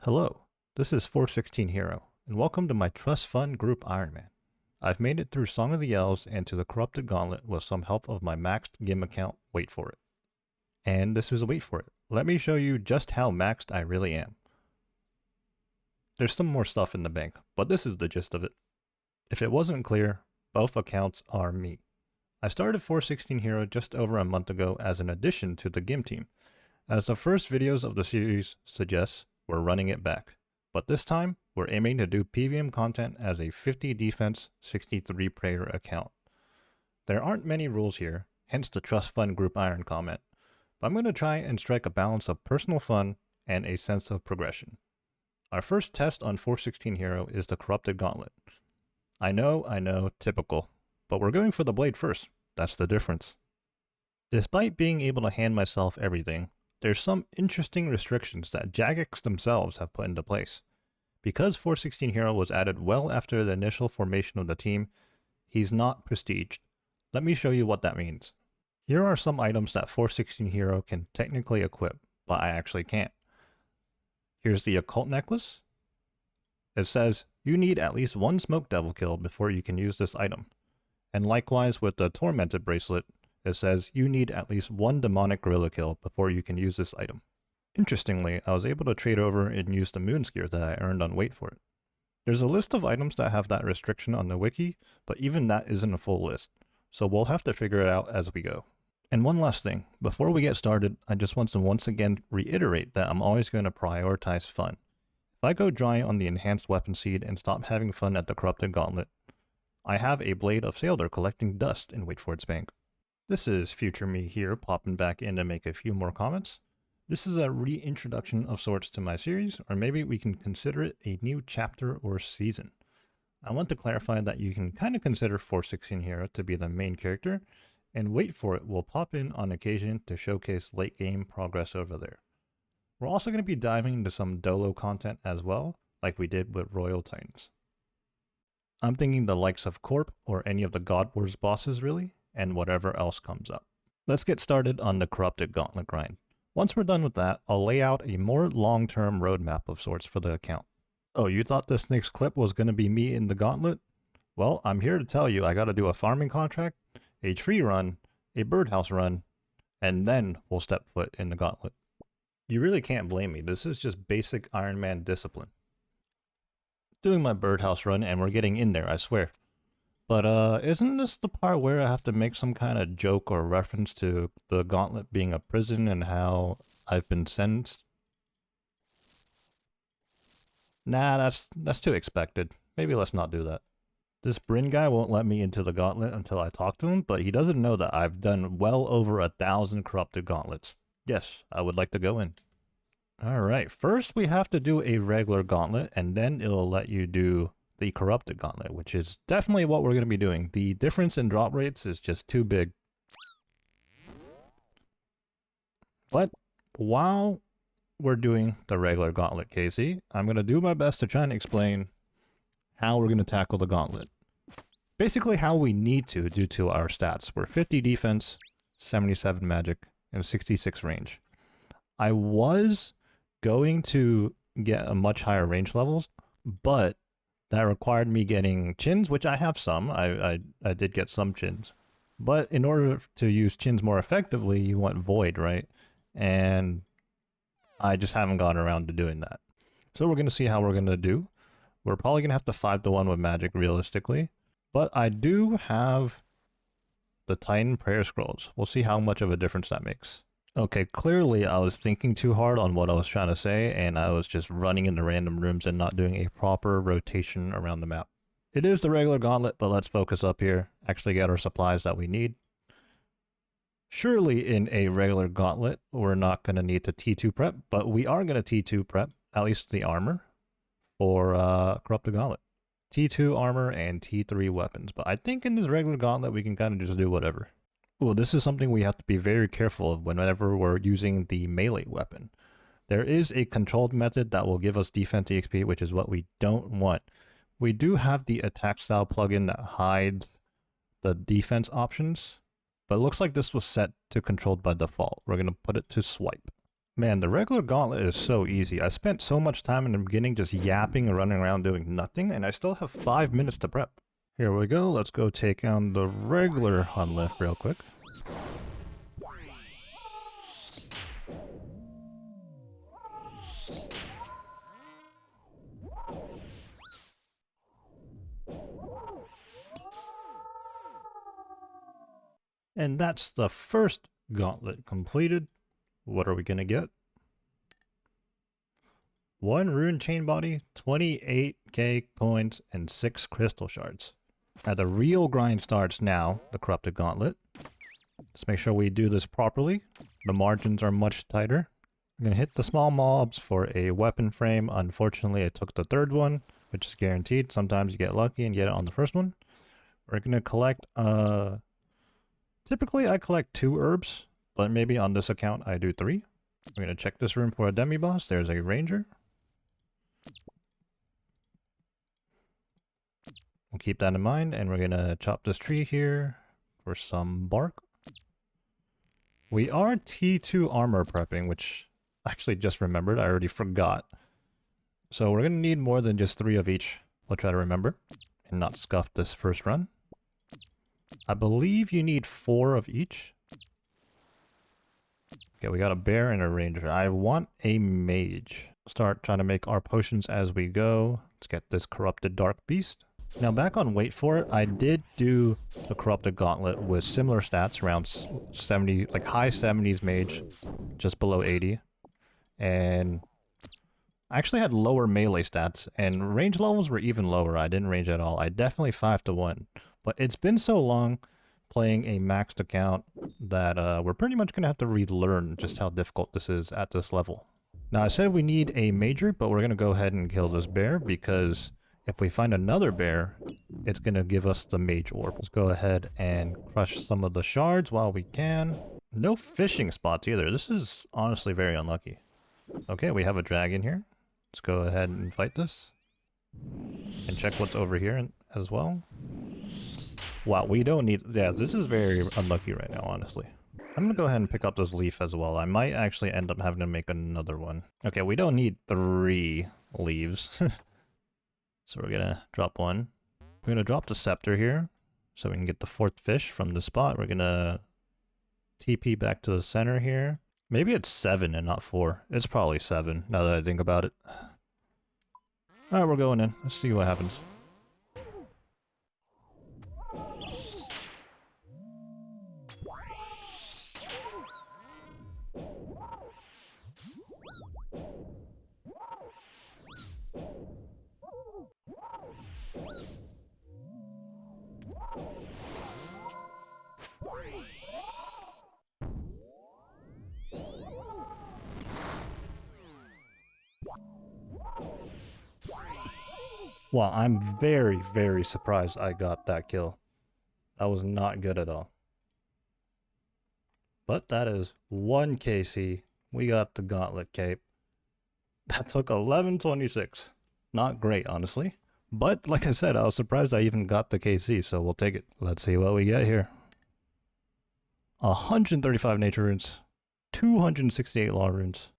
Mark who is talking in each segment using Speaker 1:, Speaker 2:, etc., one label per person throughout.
Speaker 1: Hello, this is 416 Hero, and welcome to my trust fund group Ironman. I've made it through Song of the Elves and to the Corrupted Gauntlet with some help of my maxed GIM account, wait for it. And this is a wait for it. Let me show you just how maxed I really am. There's some more stuff in the bank, but this is the gist of it. If it wasn't clear, both accounts are me. I started 416 Hero just over a month ago as an addition to the GIM team. As the first videos of the series suggest, we're running it back. But this time, we're aiming to do PVM content as a 50 defense, 63 prayer account. There aren't many rules here, hence the trust fund group iron comment, but I'm going to try and strike a balance of personal fun and a sense of progression. Our first test on 416 Hero is the Corrupted Gauntlet. I know, typical, but we're going for the blade first. That's the difference. Despite being able to hand myself everything, there's some interesting restrictions that Jagex themselves have put into place. Because 416 Hero was added well after the initial formation of the team, he's not prestiged. Let me show you what that means. Here are some items that 416 Hero can technically equip, but I actually can't. Here's the Occult Necklace. It says you need at least one Smoke Devil kill before you can use this item. And likewise with the Tormented Bracelet, it says you need at least one Demonic Gorilla kill before you can use this item. Interestingly, I was able to trade over and use the Moon's Gear that I earned on Wait For It. There's a list of items that have that restriction on the wiki, but even that isn't a full list, so we'll have to figure it out as we go. And one last thing, before we get started, I just want to once again reiterate that I'm always going to prioritize fun. If I go dry on the Enhanced Weapon Seed and stop having fun at the Corrupted Gauntlet, I have a Blade of Sailor collecting dust in Wait For It's bank. This is future me here popping back in to make a few more comments. This is a reintroduction of sorts to my series, or maybe we can consider it a new chapter or season. I want to clarify that you can kind of consider 416 Hero to be the main character, and Wait For It will pop in on occasion to showcase late game progress over there. We're also going to be diving into some Dolo content as well, like we did with Royal Titans. I'm thinking the likes of Corp or any of the God Wars bosses really, and whatever else comes up. Let's get started on the Corrupted Gauntlet grind. Once we're done with that, I'll lay out a more long-term roadmap of sorts for the account. Oh, you thought this next clip was going to be me in the Gauntlet? Well, I'm here to tell you I got to do a farming contract, a tree run, a birdhouse run, and then we'll step foot in the Gauntlet. You really can't blame me. This is just basic Ironman discipline. Doing my birdhouse run and we're getting in there, I swear. But isn't this the part where I have to make some kind of joke or reference to the Gauntlet being a prison and how I've been sentenced? Nah, that's too expected. Maybe let's not do that. This Bryn guy won't let me into the Gauntlet until I talk to him, but he doesn't know that I've done well over 1,000 Corrupted Gauntlets. Yes, I would like to go in. Alright, first we have to do a regular Gauntlet, and then it'll let you do the Corrupted Gauntlet, which is definitely what we're going to be doing. The difference in drop rates is just too big. But while we're doing the regular Gauntlet, Casey, I'm going to do my best to try and explain how we're going to tackle the Gauntlet. Basically how we need to due to our stats. We're 50 defense, 77 magic, and 66 range. I was going to get a much higher range levels, but that required me getting chins, which I have some. I did get some chins. But in order to use chins more effectively, you want void, right? And I just haven't gotten around to doing that. So we're going to see how we're going to do. We're probably going to have to 5-1 with magic realistically. But I do have the Titan Prayer Scrolls. We'll see how much of a difference that makes. Okay, clearly I was thinking too hard on what I was trying to say, and I was just running into random rooms and not doing a proper rotation around the map. It is the regular Gauntlet, but let's focus up here, actually get our supplies that we need. Surely in a regular Gauntlet, we're not going to need to T2 prep, but we are going to T2 prep, at least the armor, for Corrupted Gauntlet. T2 armor and T3 weapons, but I think in this regular Gauntlet we can kind of just do whatever. Well, this is something we have to be very careful of whenever we're using the melee weapon. There is a controlled method that will give us defense EXP, which is what we don't want. We do have the attack style plugin that hides the defense options, but it looks like this was set to controlled by default. We're going to put it to swipe. Man, the regular gauntlet is so easy. I spent so much time in the beginning just yapping and running around doing nothing, and I still have 5 minutes to prep. Here we go, let's go take on the regular Hun lift real quick. And that's the first gauntlet completed. What are we gonna get? 1 rune chain body, 28k coins, and 6 crystal shards. Now the real grind starts now, the corrupted gauntlet. Let's make sure we do this properly. The margins are much tighter. We're gonna hit the small mobs for a weapon frame. Unfortunately, I took the third one, which is guaranteed. Sometimes you get lucky and get it on the first one. We're gonna collect, typically I collect 2 herbs, but maybe on this account I do 3. We're gonna check this room for a demi-boss. There's a ranger. We'll keep that in mind, and we're gonna chop this tree here for some bark. We are T2 armor prepping, which I actually just remembered. I already forgot. So we're gonna need more than just 3 of each. We'll try to remember and not scuff this first run. I believe you need 4 of each. Okay, we got a bear and a ranger. I want a mage. Start trying to make our potions as we go. Let's get this corrupted dark beast. Now back on wait for it, I did do the corrupted gauntlet with similar stats, around 70, like high 70s mage, just below 80. And I actually had lower melee stats, and range levels were even lower. I didn't range at all. I definitely 5-1. But it's been so long playing a maxed account that we're pretty much going to have to relearn just how difficult this is at this level. Now I said we need a major, but we're going to go ahead and kill this bear because if we find another bear, it's going to give us the mage orb. Let's go ahead and crush some of the shards while we can. No fishing spots either. This is honestly very unlucky. Okay, we have a dragon here. Let's go ahead and fight this. And check what's over here as well. Wow, we don't need... Yeah, this is very unlucky right now, honestly. I'm going to go ahead and pick up this leaf as well. I might actually end up having to make another one. Okay, we don't need 3 leaves. So we're gonna drop one. We're gonna drop the scepter here, so we can get the 4th fish from the spot. We're gonna TP back to the center here. Maybe it's 7 and not 4. It's probably 7, now that I think about it. Alright, we're going in. Let's see what happens. Well, I'm very, very surprised I got that kill. That was not good at all. But that is 1 KC. We got the Gauntlet cape. That took 1126. Not great, honestly. But, like I said, I was surprised I even got the KC, so we'll take it. Let's see what we get here. 135 nature runes. 268 law runes.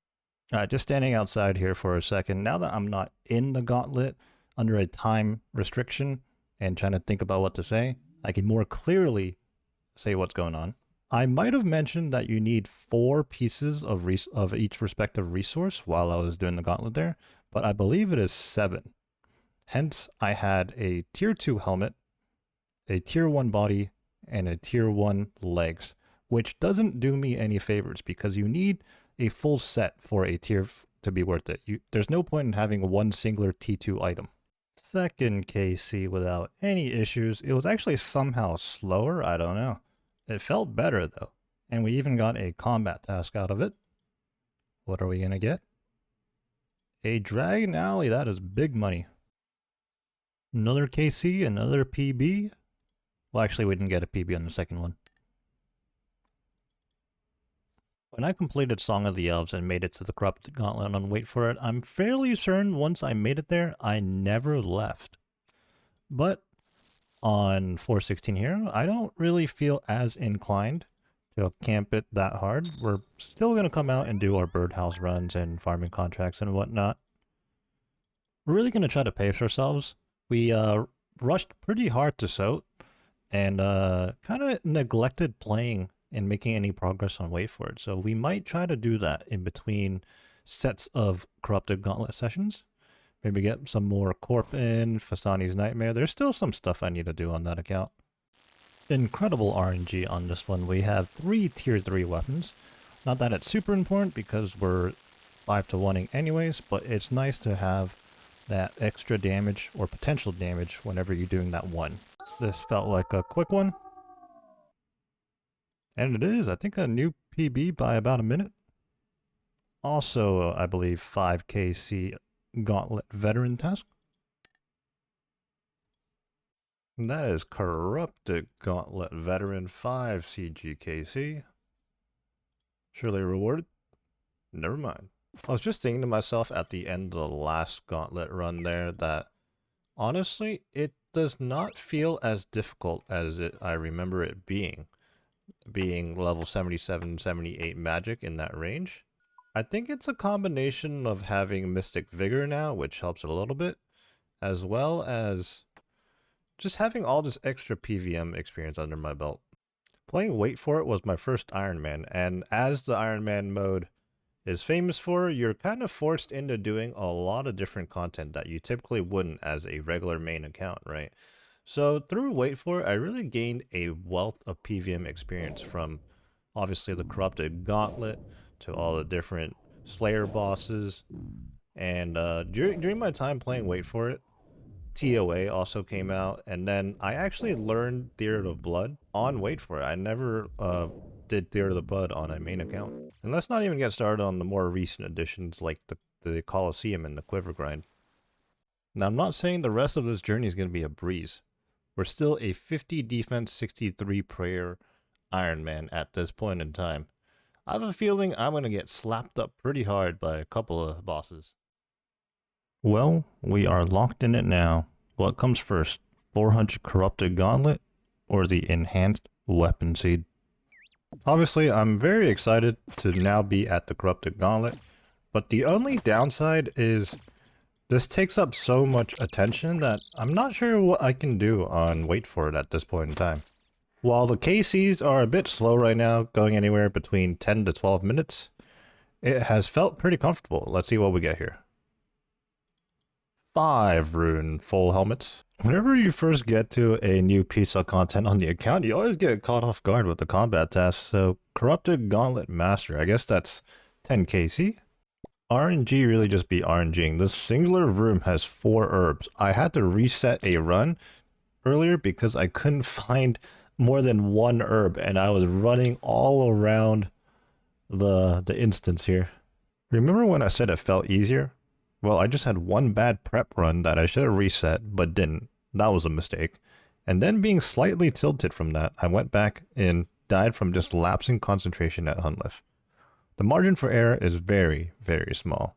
Speaker 1: Alright, just standing outside here for a second. Now that I'm not in the Gauntlet, under a time restriction, and trying to think about what to say, I can more clearly say what's going on. I might have mentioned that you need 4 pieces of each respective resource while I was doing the Gauntlet there, but I believe it is 7. Hence, I had a tier 2 helmet, a tier 1 body, and a tier 1 legs, which doesn't do me any favors because you need a full set for a tier to be worth it. There's no point in having one singular T2 item. 2nd KC without any issues. It was actually somehow slower, I don't know. It felt better though. And we even got a combat task out of it. What are we gonna get? A Dragon Alley, that is big money. Another KC, another PB. Well, actually we didn't get a PB on the second one. When I completed Song of the Elves and made it to the Corrupted Gauntlet and wait for it, I'm fairly certain once I made it there, I never left. But on 416 here, I don't really feel as inclined to camp it that hard. We're still going to come out and do our birdhouse runs and farming contracts and whatnot. We're really going to try to pace ourselves. We rushed pretty hard to soat and kind of neglected playing and making any progress on Wait For It. So we might try to do that in between sets of Corrupted Gauntlet sessions. Maybe get some more Corp in, Fasani's Nightmare. There's still some stuff I need to do on that account. Incredible RNG on this one. We have 3 tier 3 weapons. Not that it's super important because we're 5 to 1ing anyways, but it's nice to have that extra damage or potential damage whenever you're doing that one. This felt like a quick one. And it is, I think, a new PB by about a minute. Also, I believe 5kc Gauntlet veteran task. And that is Corrupted Gauntlet veteran 5 CGKC. Surely rewarded? Never mind. I was just thinking to myself at the end of the last Gauntlet run there that honestly, it does not feel as difficult as I remember it being level 77, 78 magic in that range. I think it's a combination of having Mystic Vigor now, which helps a little bit, as well as just having all this extra PVM experience under my belt. Playing Wait For It was my first Ironman, and as the Ironman mode is famous for, you're kind of forced into doing a lot of different content that you typically wouldn't as a regular main account, right? So through Wait For It, I really gained a wealth of PVM experience from obviously the Corrupted Gauntlet to all the different Slayer bosses. And during my time playing Wait For It, TOA also came out, and then I actually learned Theater of Blood on Wait For It. I never did Theater of the Blood on a main account. And let's not even get started on the more recent additions like the Colosseum and the Quiver Grind. Now, I'm not saying the rest of this journey is going to be a breeze. We're still a 50 defense, 63 prayer Ironman at this point in time. I have a feeling I'm going to get slapped up pretty hard by a couple of bosses. Well, we are locked in it now. What comes first, 400 Corrupted Gauntlet or the Enhanced Weapon Seed? Obviously, I'm very excited to now be at the Corrupted Gauntlet, but the only downside is this takes up so much attention that I'm not sure what I can do on Wait For It at this point in time. While the KCs are a bit slow right now, going anywhere between 10 to 12 minutes, it has felt pretty comfortable. Let's see what we get here. 5 rune full helmets. Whenever you first get to a new piece of content on the account, you always get caught off guard with the combat tasks. So Corrupted Gauntlet Master, I guess that's 10 KC. RNG really just be RNGing. This singular room has 4 herbs. I had to reset a run earlier because I couldn't find more than 1 herb, and I was running all around the instance here. Remember when I said it felt easier? Well, I just had 1 bad prep run that I should have reset, but didn't. That was a mistake. And then being slightly tilted from that, I went back and died from just lapsing concentration at Huntlef. The margin for error is very, very small.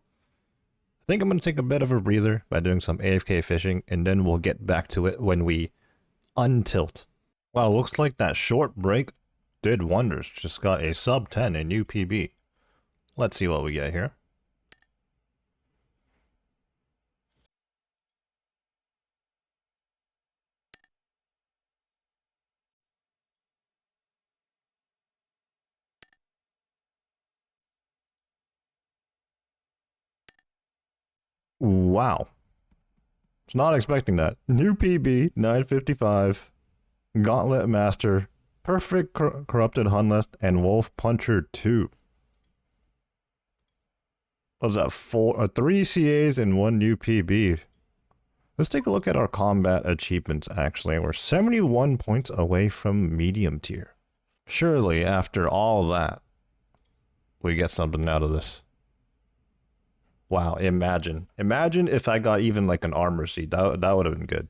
Speaker 1: I think I'm going to take a bit of a breather by doing some AFK fishing, and then we'll get back to it when we untilt. Wow, looks like that short break did wonders. Just got a sub 10 in UPB. Let's see what we get here. Wow. Was not expecting that. New PB, 955, Gauntlet Master, Perfect Corrupted Huntlef, and Wolf Puncher 2. What was that, 3 CAs and 1 new PB. Let's take a look at our combat achievements, actually. We're 71 points away from medium tier. Surely, after all that, we get something out of this. Wow, imagine. Imagine if I got even like an armor seed. That would have been good.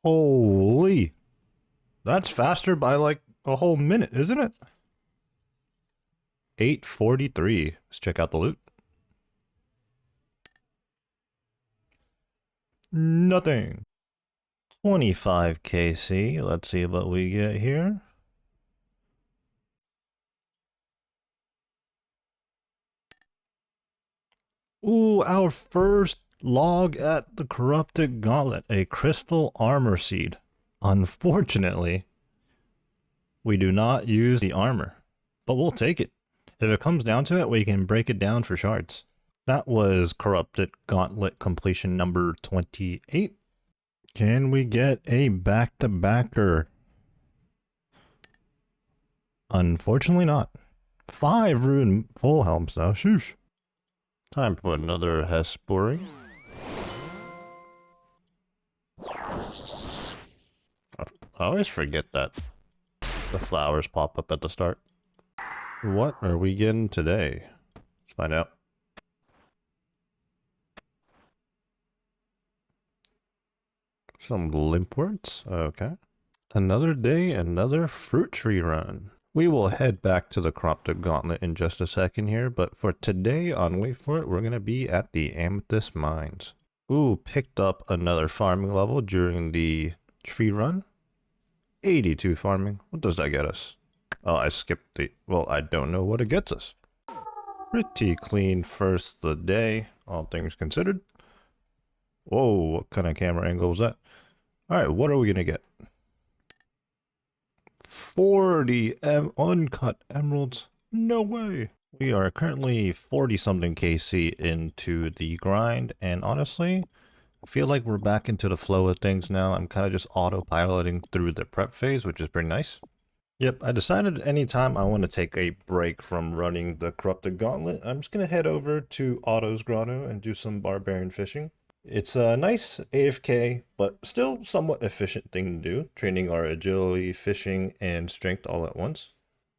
Speaker 1: Holy. That's faster by like a whole minute, isn't it? 8:43. Let's check out the loot. Nothing. 25 KC. Let's see what we get here. Ooh, our first log at the Corrupted Gauntlet, a crystal armor seed. Unfortunately, we do not use the armor, but we'll take it. If it comes down to it, we can break it down for shards. That was Corrupted Gauntlet completion number 28. Can we get a back-to-backer? Unfortunately not. 5 rune full helms though, shoosh. Time for another Hespori. I always forget that the flowers pop up at the start. What are we getting today? Let's find out. Some limpworts, okay. Another day, another fruit tree run. We will head back to the Corrupted Gauntlet in just a second here, but for today on Wait For It, we're going to be at the Amethyst Mines. Ooh, picked up another farming level during the tree run. 82 farming. What does that get us? Oh, I skipped the... Well, I don't know what it gets us. Pretty clean first of the day, all things considered. Whoa, what kind of camera angle was that? Alright, what are we going to get? 40 uncut emeralds? No way! We are currently 40-something KC into the grind, and honestly, I feel like we're back into the flow of things now. I'm kind of just autopiloting through the prep phase, which is pretty nice. Yep, I decided anytime I want to take a break from running the Corrupted Gauntlet, I'm just going to head over to Otto's Grotto and do some barbarian fishing. It's a nice AFK, but still somewhat efficient thing to do, training our agility, fishing, and strength all at once.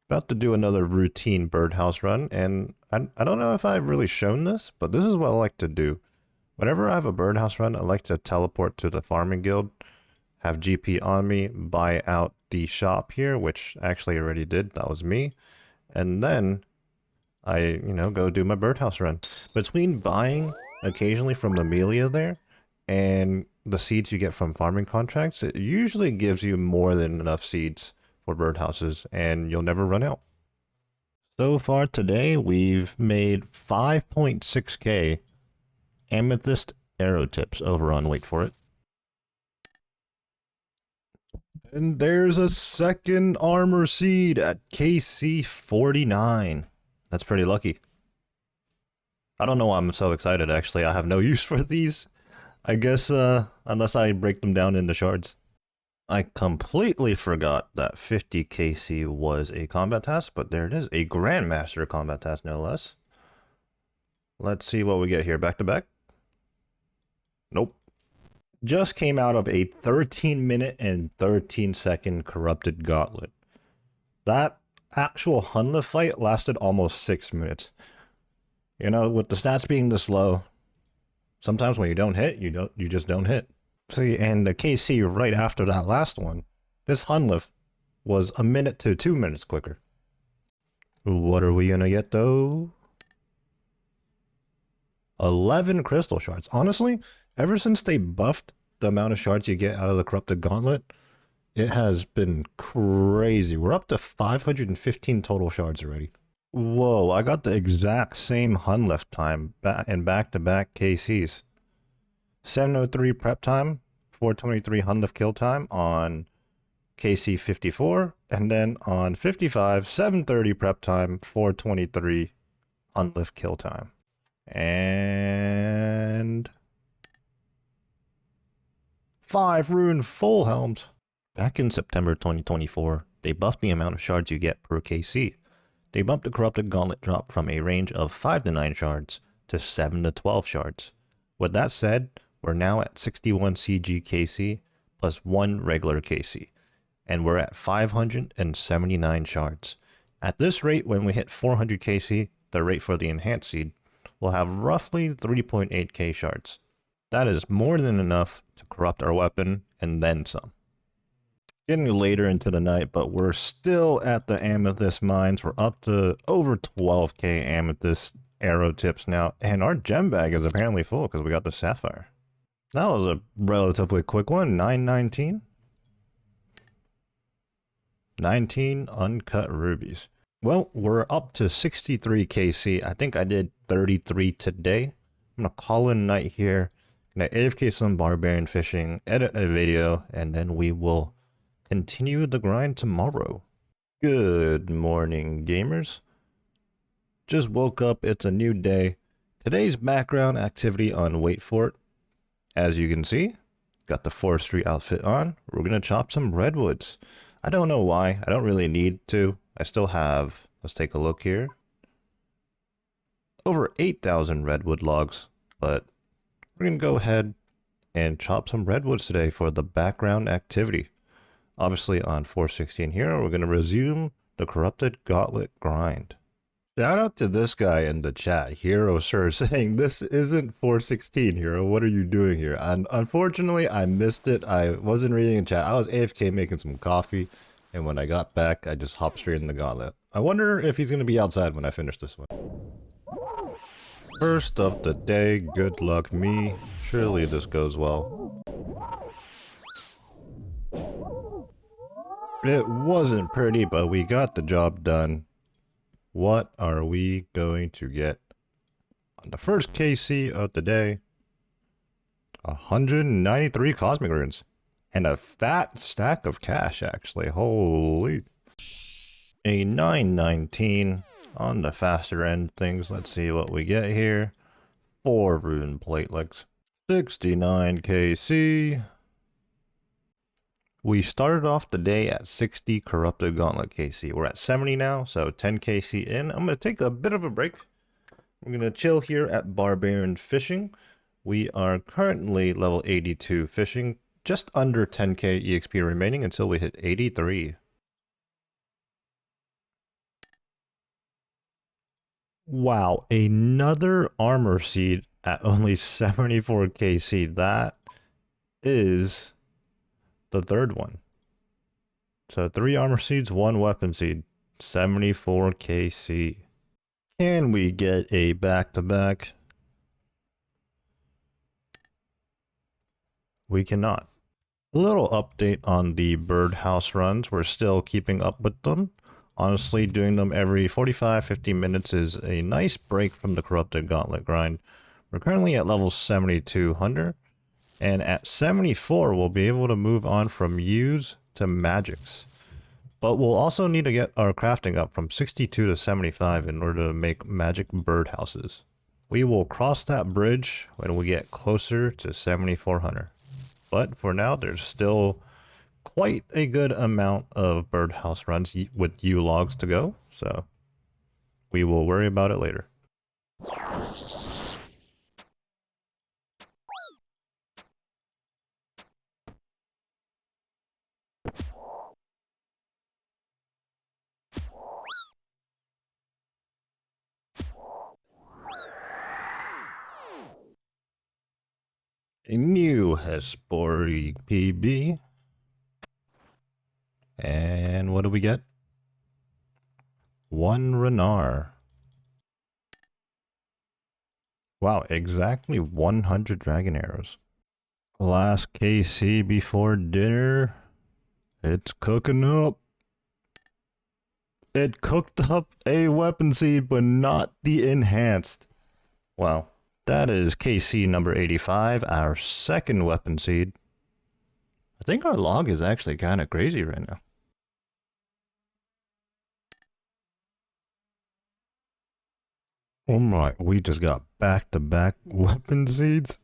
Speaker 1: About to do another routine birdhouse run, and I don't know if I've really shown this, but this is what I like to do. Whenever I have a birdhouse run, I like to teleport to the farming guild, have GP on me, buy out the shop here, which actually already did, that was me, and then I, go do my birdhouse run. Between buying occasionally from Amelia there and the seeds you get from farming contracts, it usually gives you more than enough seeds for birdhouses and you'll never run out. So far today, we've made 5.6k amethyst arrow tips over on Wait For It. And there's a second armor seed at KC 49. That's pretty lucky. I don't know why I'm so excited, actually. I have no use for these. I guess, unless I break them down into shards. I completely forgot that 50 KC was a combat task, but there it is. A Grandmaster combat task, no less. Let's see what we get here. Back to back? Nope. Just came out of a 13-minute and 13-second Corrupted Gauntlet. That actual Hunla fight lasted almost 6 minutes. With the stats being this low, sometimes when you don't hit, you just don't hit. See, and the KC right after that last one, this Hunlift was a minute to 2 minutes quicker. What are we gonna get though? 11 crystal shards. Honestly, ever since they buffed the amount of shards you get out of the Corrupted Gauntlet, it has been crazy. We're up to 515 total shards already. Whoa, I got the exact same Hunlift time and back-to-back KCs. 703 prep time, 423 Hunlift kill time on KC 54, and then on 55, 730 prep time, 423 Hunlift kill time. And 5 rune full helms. Back in September 2024, they buffed the amount of shards you get per KC. They bumped the Corrupted Gauntlet drop from a range of 5 to 9 shards to 7 to 12 shards. With that said, we're now at 61 CG KC plus 1 regular KC, and we're at 579 shards. At this rate, when we hit 400 KC, the rate for the enhanced seed, we'll have roughly 3.8k shards. That is more than enough to corrupt our weapon and then some. Getting later into the night, but we're still at the amethyst mines. We're up to over 12k amethyst arrow tips now, and our gem bag is apparently full because we got the sapphire. That was a relatively quick one. 919. 19 uncut rubies. Well, we're up to 63 KC. I think I did 33 today. I'm gonna call it a night here. Gonna AFK some barbarian fishing, edit a video, and then we will continue the grind tomorrow. Good morning, gamers. Just woke up, it's a new day. Today's background activity on Wait For It. As you can see, got the forestry outfit on. We're gonna chop some redwoods. I don't know why, I don't really need to. I still have, let's take a look here, over 8,000 redwood logs, but we're gonna go ahead and chop some redwoods today for the background activity. Obviously on 416 Hero, we're going to resume the corrupted Gauntlet grind. Shout out to this guy in the chat, Hero Sir, saying this isn't 416 Hero, what are you doing here? And unfortunately, I missed it. I wasn't reading in chat. I was AFK making some coffee, and when I got back, I just hopped straight in the Gauntlet. I wonder if he's going to be outside when I finish this one. First of the day, good luck me. Surely this goes well. It wasn't pretty, but we got the job done. What are we going to get on the first KC of the day? 193 cosmic runes. And a fat stack of cash, actually. Holy. A 919 on the faster end things. Let's see what we get here. 4 rune platelets. 69 KC. We started off the day at 60 corrupted gauntlet KC. We're at 70 now, so 10 KC in. I'm going to take a bit of a break. We're going to chill here at barbarian fishing. We are currently level 82 fishing, just under 10k EXP remaining until we hit 83. Wow, another armor seed at only 74 KC. That is the third one. So 3 armor seeds, 1 weapon seed, 74 KC. Can we get a back-to-back? We cannot. A little update on the birdhouse runs. We're still keeping up with them. Honestly, doing them every 45-50 minutes is a nice break from the corrupted gauntlet grind. We're currently at level 7200. And at 74, we'll be able to move on from U's to magics. But we'll also need to get our crafting up from 62 to 75 in order to make magic birdhouses. We will cross that bridge when we get closer to 7400. But for now, there's still quite a good amount of birdhouse runs with U logs to go. So we will worry about it later. A new Hespori PB. And what do we get? 1 Renar. Wow, exactly 100 dragon arrows. Last KC before dinner. It's cooking up. It cooked up a weapon seed, but not the enhanced. Wow. That is KC number 85, our second weapon seed. I think our log is actually kind of crazy right now. Oh my, we just got back-to-back weapon seeds.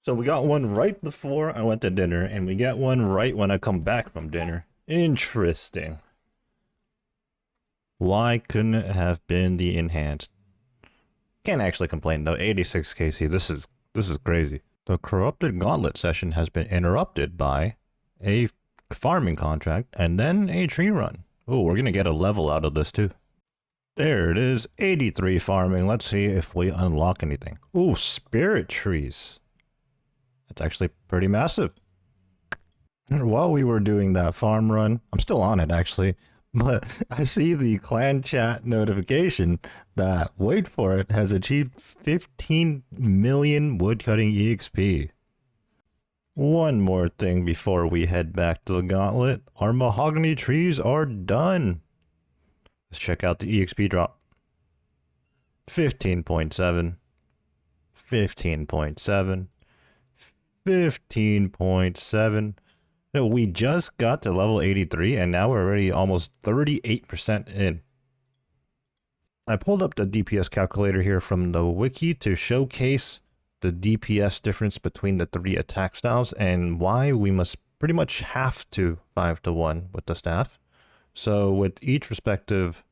Speaker 1: So we got one right before I went to dinner, and we got one right when I come back from dinner. Interesting. Why couldn't it have been the enhanced? Can't actually complain though. 86 KC. This is crazy. The corrupted gauntlet session has been interrupted by a farming contract and then a tree run. Oh, we're gonna get a level out of this too. There it is. 83 farming. Let's see if we unlock anything. Ooh, spirit trees. That's actually pretty massive. While we were doing that farm run, I'm still on it actually, but I see the clan chat notification that, wait for it, has achieved 15 million woodcutting EXP. One more thing before we head back to the gauntlet. Our mahogany trees are done. Let's check out the EXP drop. 15.7, 15.7, 15.7. We just got to level 83 and now we're already almost 38% in. I pulled up the DPS calculator here from the wiki to showcase the DPS difference between the three attack styles and why we must pretty much have to 5-to-1 with the staff. So with each respective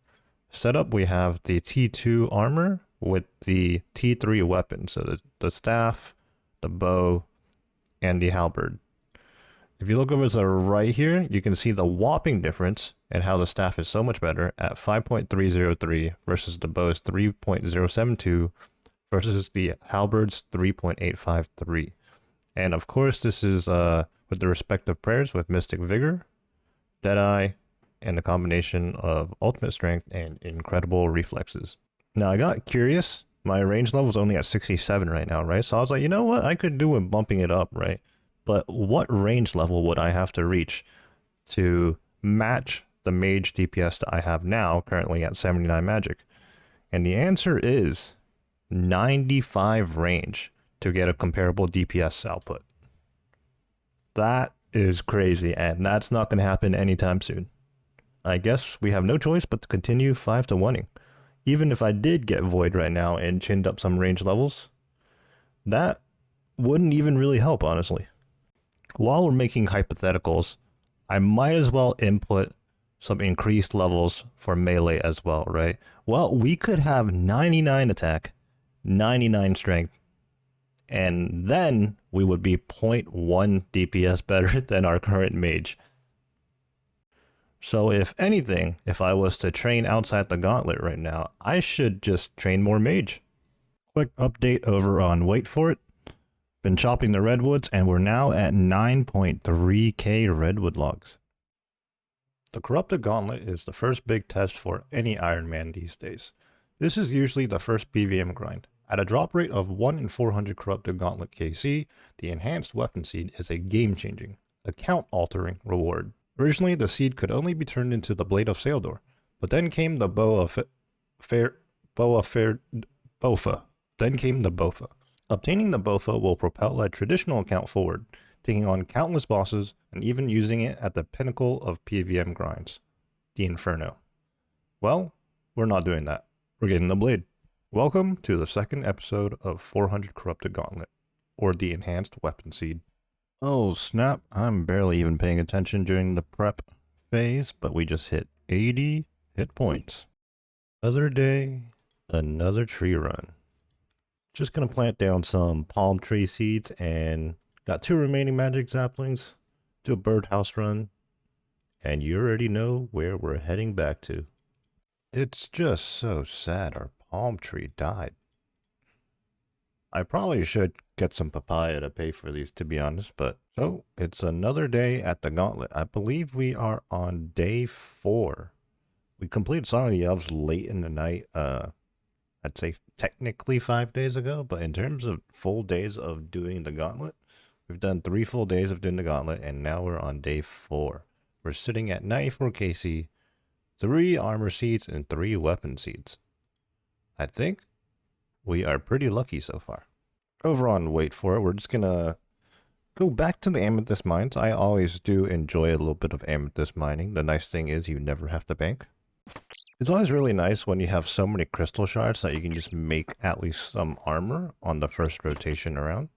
Speaker 1: setup, we have the T2 armor with the T3 weapon. So the staff, the bow, and the halberd. If you look over to the right here, you can see the whopping difference and how the staff is so much better at 5.303 versus the bow's 3.072 versus the halberd's 3.853. And of course, this is with the respective prayers with Mystic Vigor, Deadeye, and the combination of ultimate strength and incredible reflexes. Now I got curious. My range level is only at 67 right now, right? So I was like, you know what? I could do with bumping it up, right? But what range level would I have to reach to match the mage DPS that I have now, currently at 79 magic? And the answer is 95 range to get a comparable DPS output. That is crazy, and that's not going to happen anytime soon. I guess we have no choice but to continue 5-to-1ing. Even if I did get Void right now and chinned up some range levels, that wouldn't even really help, honestly. While we're making hypotheticals, I might as well input some increased levels for melee as well, right? Well, we could have 99 attack, 99 strength, and then we would be 0.1 DPS better than our current mage. So if anything, if I was to train outside the gauntlet right now, I should just train more mage. Quick update over on Wait For It. Been chopping the redwoods and we're now at 9.3k redwood logs. The Corrupted Gauntlet is the first big test for any Ironman these days. This is usually the first PVM grind. At a drop rate of 1 in 400 Corrupted Gauntlet KC, the enhanced weapon seed is a game-changing, account-altering reward. Originally, the seed could only be turned into the Blade of Saildor, but then came the Bofa. Then came the Bofa. Obtaining the Bofa will propel a traditional account forward, taking on countless bosses and even using it at the pinnacle of PVM grinds, the Inferno. Well, we're not doing that. We're getting the Blade. Welcome to the second episode of 400 Corrupted Gauntlet, or the Enhanced Weapon Seed. Oh snap, I'm barely even paying attention during the prep phase, but we just hit 80 hit points. Another day, another tree run. Just gonna plant down some palm tree seeds and got 2 remaining magic saplings, do a birdhouse run, and you already know where we're heading back to. It's just so sad our palm tree died. I probably should get some papaya to pay for these, to be honest, but so it's another day at the Gauntlet. I believe we are on day 4. We completed Song of the Elves late in the night, I'd say technically 5 days ago, but in terms of full days of doing the Gauntlet, we've done 3 full days of doing the Gauntlet, and now we're on day 4. We're sitting at 94 KC, 3 armor seeds, and 3 weapon seeds. I think we are pretty lucky so far. Over on Wait For It, we're just gonna go back to the amethyst mines. I always do enjoy a little bit of amethyst mining. The nice thing is you never have to bank. It's always really nice when you have so many crystal shards that you can just make at least some armor on the first rotation around.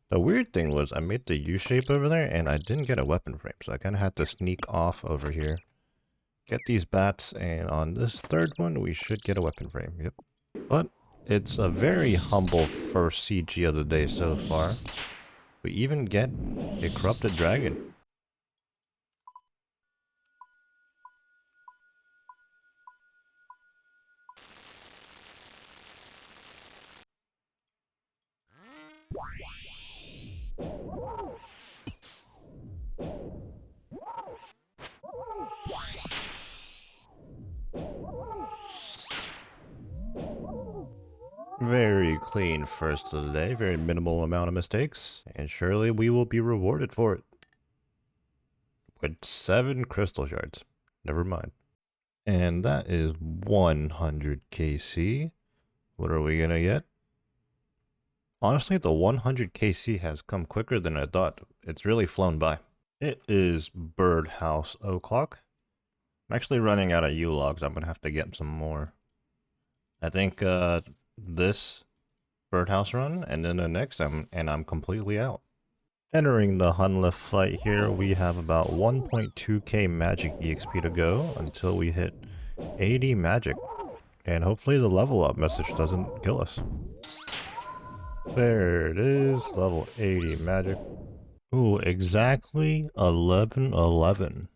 Speaker 1: The weird thing was I made the U shape over there and I didn't get a weapon frame, so I kind of had to sneak off over here, get these bats, and on this third one we should get a weapon frame. Yep. But it's a very humble first CG of the day so far. We even get a corrupted dragon. Very clean first of the day, very minimal amount of mistakes, and surely we will be rewarded for it. With 7 crystal shards. Never mind. And that is 100 KC. What are we gonna get? Honestly, the 100 KC has come quicker than I thought. It's really flown by. It is birdhouse o'clock. I'm actually running out of U-logs. I'm gonna have to get some more. I think this birdhouse run, and then the next, I'm completely out. Entering the Hunlift fight here, we have about 1.2k magic EXP to go until we hit 80 magic. And hopefully the level up message doesn't kill us. There it is, level 80 magic. Ooh, exactly 1111.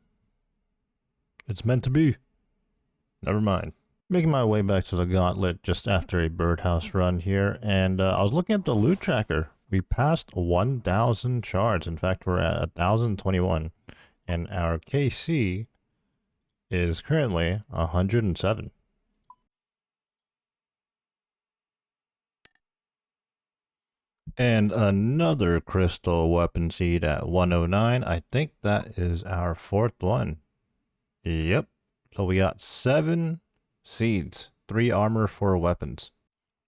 Speaker 1: It's meant to be. Never mind. Making my way back to the Gauntlet just after a birdhouse run here, and I was looking at the loot tracker. We passed 1,000 shards. In fact, we're at 1,021, and our KC is currently 107. And another crystal weapon seed at 109. I think that is our 4th one. Yep. So we got 7 seeds, 3 armor, 4 weapons.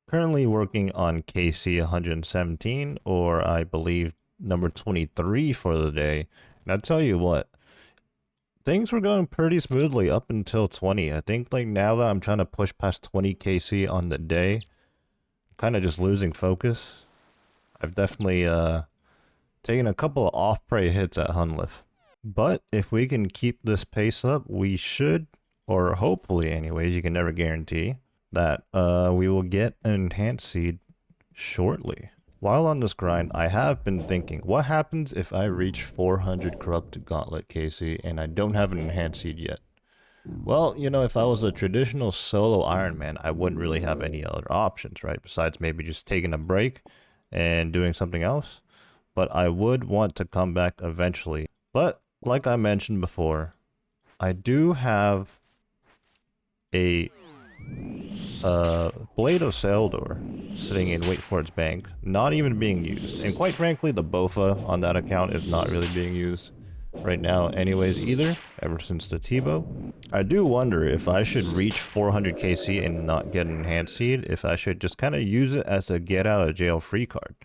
Speaker 1: Currently working on KC 117, or I believe number 23 for the day. And I'll tell you what, things were going pretty smoothly up until 20. I think like now that I'm trying to push past 20 KC on the day, I'm kind of just losing focus. I've definitely taken a couple of off-prey hits at Hunlift. But if we can keep this pace up, we should, or hopefully anyways, you can never guarantee, that we will get an enhanced seed shortly. While on this grind, I have been thinking, what happens if I reach 400 corrupted gauntlet KC and I don't have an enhanced seed yet? Well, you know, if I was a traditional solo Ironman, I wouldn't really have any other options, right? Besides maybe just taking a break and doing something else. But I would want to come back eventually. But like I mentioned before, I do have a Blade of Seldor sitting in Wait for its bank, not even being used. And quite frankly, the Bofa on that account is not really being used right now anyways either, ever since the Tebow. I do wonder if I should reach 400 KC and not get an enhanced seed, if I should just kind of use it as a get out of jail free card.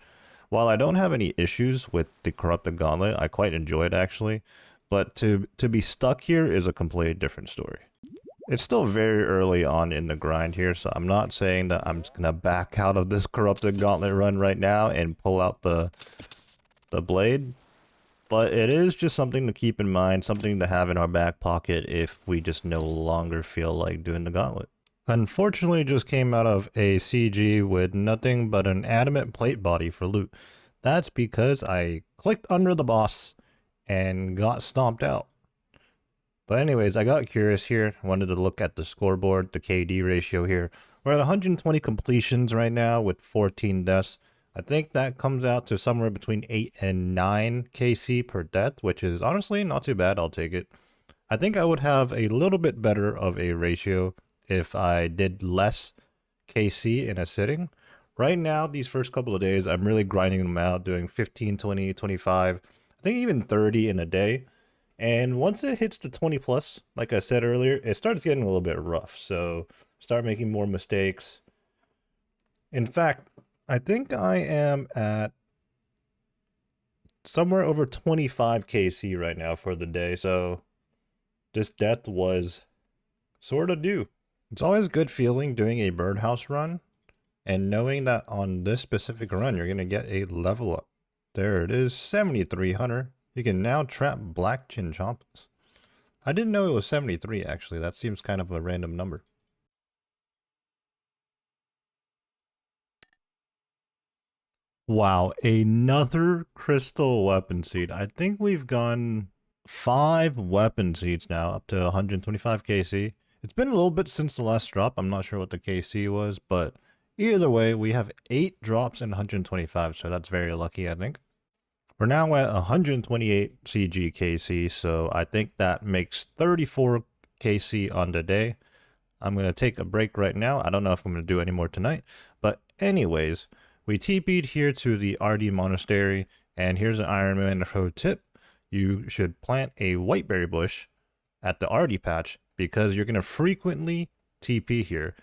Speaker 1: While I don't have any issues with the Corrupted Gauntlet, I quite enjoy it actually, but to be stuck here is a completely different story. It's still very early on in the grind here, so I'm not saying that I'm just gonna back out of this Corrupted Gauntlet run right now and pull out the blade. But it is just something to keep in mind, something to have in our back pocket if we just no longer feel like doing the gauntlet. Unfortunately, just came out of a CG with nothing but an adamant plate body for loot. That's because I clicked under the boss and got stomped out. But anyways, I got curious here. I wanted to look at the scoreboard, the KD ratio here. We're at 120 completions right now with 14 deaths. I think that comes out to somewhere between 8 and 9 KC per death, which is honestly not too bad. I'll take it. I think I would have a little bit better of a ratio if I did less KC in a sitting. Right now, these first couple of days, I'm really grinding them out, doing 15, 20, 25, I think even 30 in a day. And once it hits the 20 plus, like I said earlier, it starts getting a little bit rough. So start making more mistakes. In fact, I think I am at somewhere over 25 KC right now for the day. So this death was sort of due. It's always a good feeling doing a birdhouse run and knowing that on this specific run, you're going to get a level up. There it is, 7,300. You can now trap black chinchompas. I didn't know it was 73 actually. That seems kind of a random number. Wow, another crystal weapon seed. I think we've gone 5 weapon seeds now up to 125 KC. It's been a little bit since the last drop. I'm not sure what the KC was, but either way, we have 8 drops in 125, so that's very lucky, I think. We're now at 128 CG KC, so I think that makes 34 KC on the day. I'm going to take a break right now. I don't know if I'm going to do any more tonight, but anyways, we TP'd here to the RD Monastery, and here's an Ironman pro tip. You should plant a whiteberry bush at the RD patch because you're going to frequently TP here,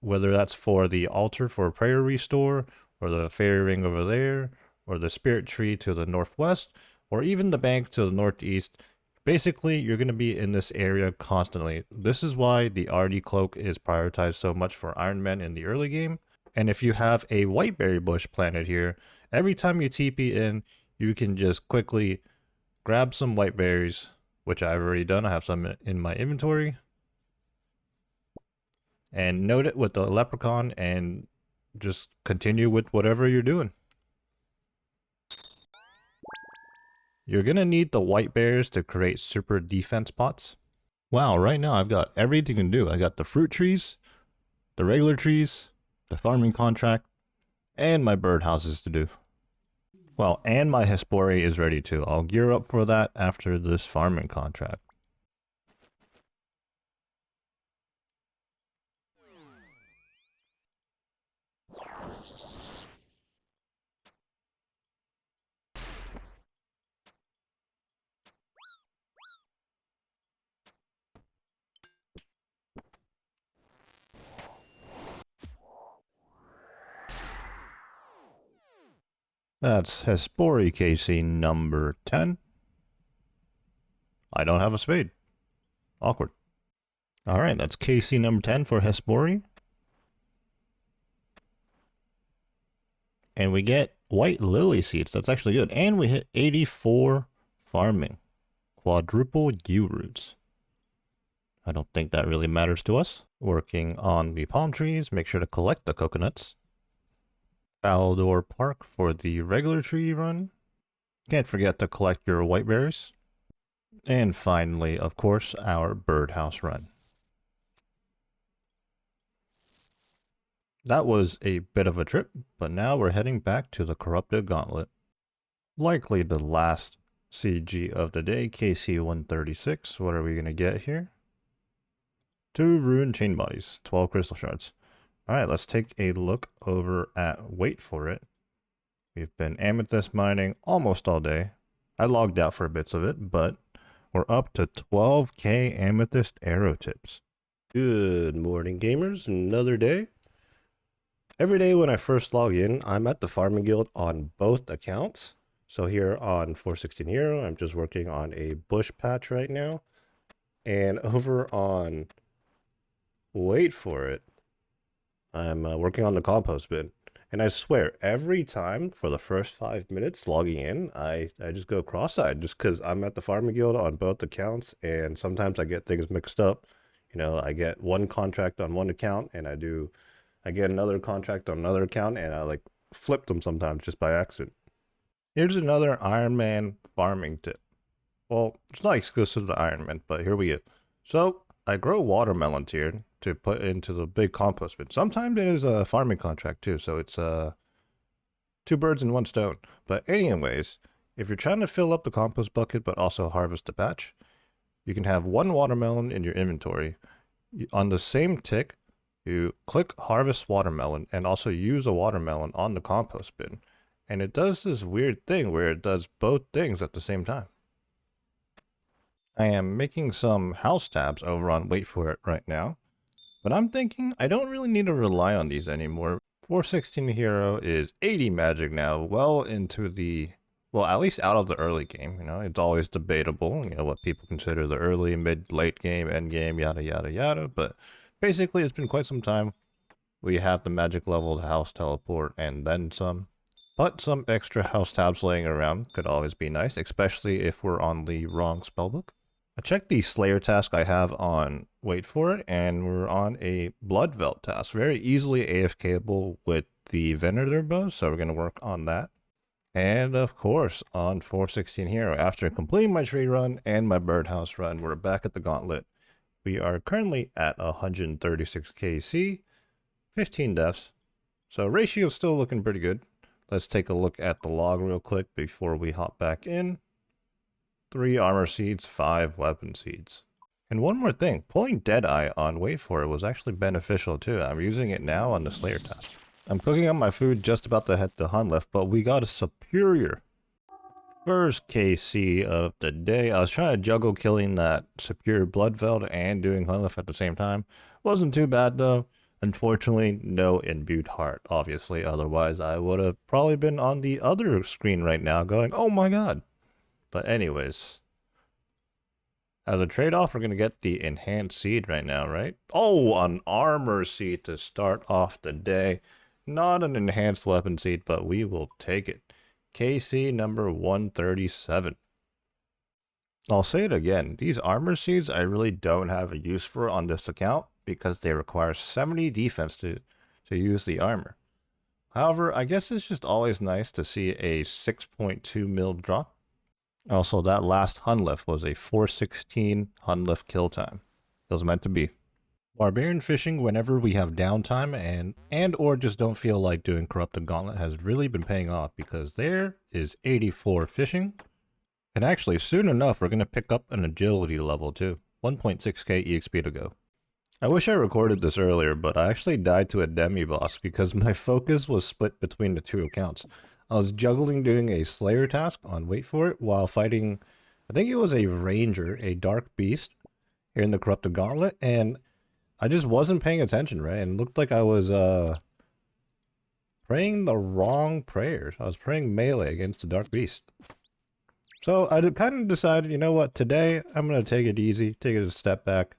Speaker 1: whether that's for the altar for prayer restore, or the fairy ring over there, or the spirit tree to the northwest, or even the bank to the northeast. Basically, you're going to be in this area constantly. This is why the RD cloak is prioritized so much for Ironman in the early game. And if you have a whiteberry bush planted here, every time you TP in, you can just quickly grab some whiteberries, which I've already done. I have some in my inventory. And note it with the leprechaun and just continue with whatever you're doing. You're going to need the white bears to create super defense pots. Wow, right now I've got everything to do. I got the fruit trees, the regular trees, the farming contract, and my birdhouses to do. Well, and my Hespori is ready too. I'll gear up for that after this farming contract. That's Hespori KC number 10. I don't have a spade. Awkward. Alright, that's KC number 10 for Hespori. And we get white lily seeds. That's actually good. And we hit 84 farming. Quadruple U roots. I don't think that really matters to us. Working on the palm trees. Make sure to collect the coconuts. Baldor Park for the regular tree run. Can't forget to collect your whiteberries. And finally, of course, our birdhouse run. That was a bit of a trip, but now we're heading back to the corrupted Gauntlet. Likely the last CG of the day, KC 136. What are we going to get here? 2 ruined chain bodies, 12 crystal shards. Alright, let's take a look over at Wait For It. We've been amethyst mining almost all day. I logged out for bits of it, but we're up to 12k amethyst arrow tips. Good morning, gamers. Another day. Every day when I first log in, I'm at the farming guild on both accounts. So here on 416 Hero, I'm just working on a bush patch right now. And over on Wait For It, I'm working on the compost bin. And I swear, every time for the first 5 minutes logging in, I just go cross-eyed just because I'm at the farming guild on both accounts. And sometimes I get things mixed up. You know, I get one contract on one account and I get another contract on another account and I like flip them sometimes just by accident. Here's another Ironman farming tip. Well, it's not exclusive to Ironman, but here we go. So I grow watermelons here to put into the big compost bin. Sometimes it is a farming contract too, so it's 2 birds in 1 stone. But anyways, if you're trying to fill up the compost bucket but also harvest the patch, you can have 1 watermelon in your inventory. On the same tick, you click harvest watermelon and also use a watermelon on the compost bin. And it does this weird thing where it does both things at the same time. I am making some house tabs over on Wait For It right now. But I'm thinking I don't really need to rely on these anymore. 416 Hero is 80 magic now, well into the, well, at least out of the early game. You know, it's always debatable, you know, what people consider the early, mid, late game, end game, yada, yada, yada. But basically, it's been quite some time. We have the magic level, the house teleport, and then some. But some extra house tabs laying around could always be nice, especially if we're on the wrong spellbook. I checked the Slayer task I have on Wait For It, and we're on a Blood Velt task. Very easily AFKable with the Venator bow, so we're going to work on that. And of course, on 416 Hero, after completing my tree run and my birdhouse run, we're back at the Gauntlet. We are currently at 136 KC, 15 deaths, so ratio's still looking pretty good. Let's take a look at the log real quick before we hop back in. 3 armor seeds, 5 weapon seeds. And one more thing, pulling Deadeye on Wait For It was actually beneficial too. I'm using it now on the Slayer task. I'm cooking up my food, just about to head to Hunlift, but we got a superior. First KC of the day. I was trying to juggle killing that superior Bloodveld and doing Hunlift at the same time. Wasn't too bad though. Unfortunately, no imbued heart, obviously. Otherwise, I would have probably been on the other screen right now going, oh my god. But anyways, as a trade-off, we're going to get the enhanced seed right now, right? Oh, an armor seed to start off the day. Not an enhanced weapon seed, but we will take it. KC number 137. I'll say it again. These armor seeds I really don't have a use for on this account because they require 70 defense to use the armor. However, I guess it's just always nice to see a 6.2 mil drop. Also, that last Hunlift was a 416 Hunlift kill time. It was meant to be. Barbarian fishing whenever we have downtime and or just don't feel like doing Corrupted Gauntlet has really been paying off because there is 84 fishing. And actually, soon enough, we're going to pick up an agility level too. 1.6k EXP to go. I wish I recorded this earlier, but I actually died to a demi-boss because my focus was split between the two accounts. I was juggling doing a Slayer task on Wait For It while fighting, I think it was a Ranger, a Dark Beast, here in the Corrupted Gauntlet, and I just wasn't paying attention, right? And it looked like I was praying the wrong prayers. I was praying melee against the Dark Beast. So I kind of decided, you know what, today I'm going to take it easy, take it a step back.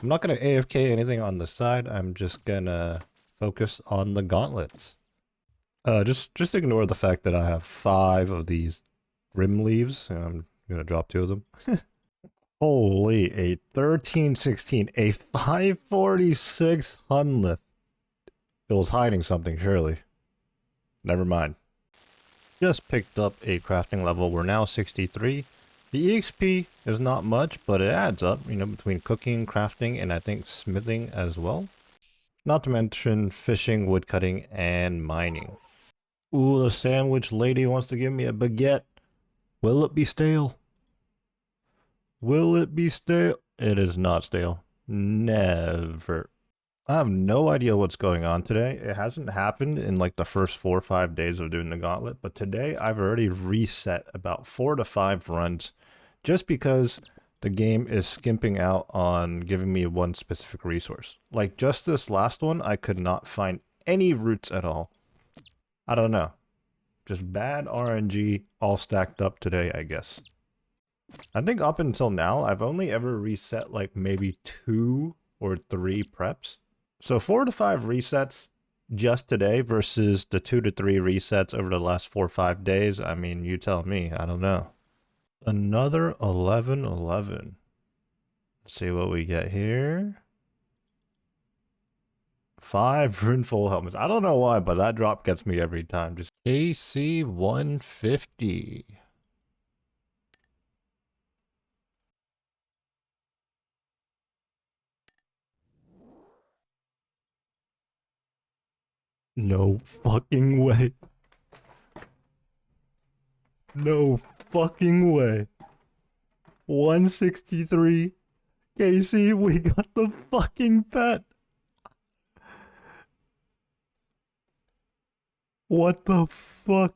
Speaker 1: I'm not going to AFK anything on the side. I'm just going to focus on the gauntlets. Just ignore the fact that I have 5 of these rim leaves, and I'm going to drop 2 of them. Holy, a 1316, a 546 Hunlift. It was hiding something, surely. Never mind. Just picked up a crafting level. We're now 63. The EXP is not much, but it adds up, you know, between cooking, crafting, and I think smithing as well. Not to mention fishing, woodcutting, and mining. Ooh, the sandwich lady wants to give me a baguette. Will it be stale? Will it be stale? It is not stale. Never. I have no idea what's going on today. It hasn't happened in like the first 4 or 5 days of doing the gauntlet, but today I've already reset about 4 to 5 runs just because the game is skimping out on giving me one specific resource. Like just this last one, I could not find any roots at all. I don't know. Just bad RNG all stacked up today, I guess. I think up until now, I've only ever reset like maybe 2 or 3 preps. So 4 to 5 resets just today versus the 2 to 3 resets over the last 4 or 5 days. I mean, you tell me. I don't know. Another 1111. Let's see what we get here. 5 runeful helmets. I don't know why, but that drop gets me every time. Just AC 150. No fucking way. No fucking way. 163. Casey, we got the fucking pet. What the fuck?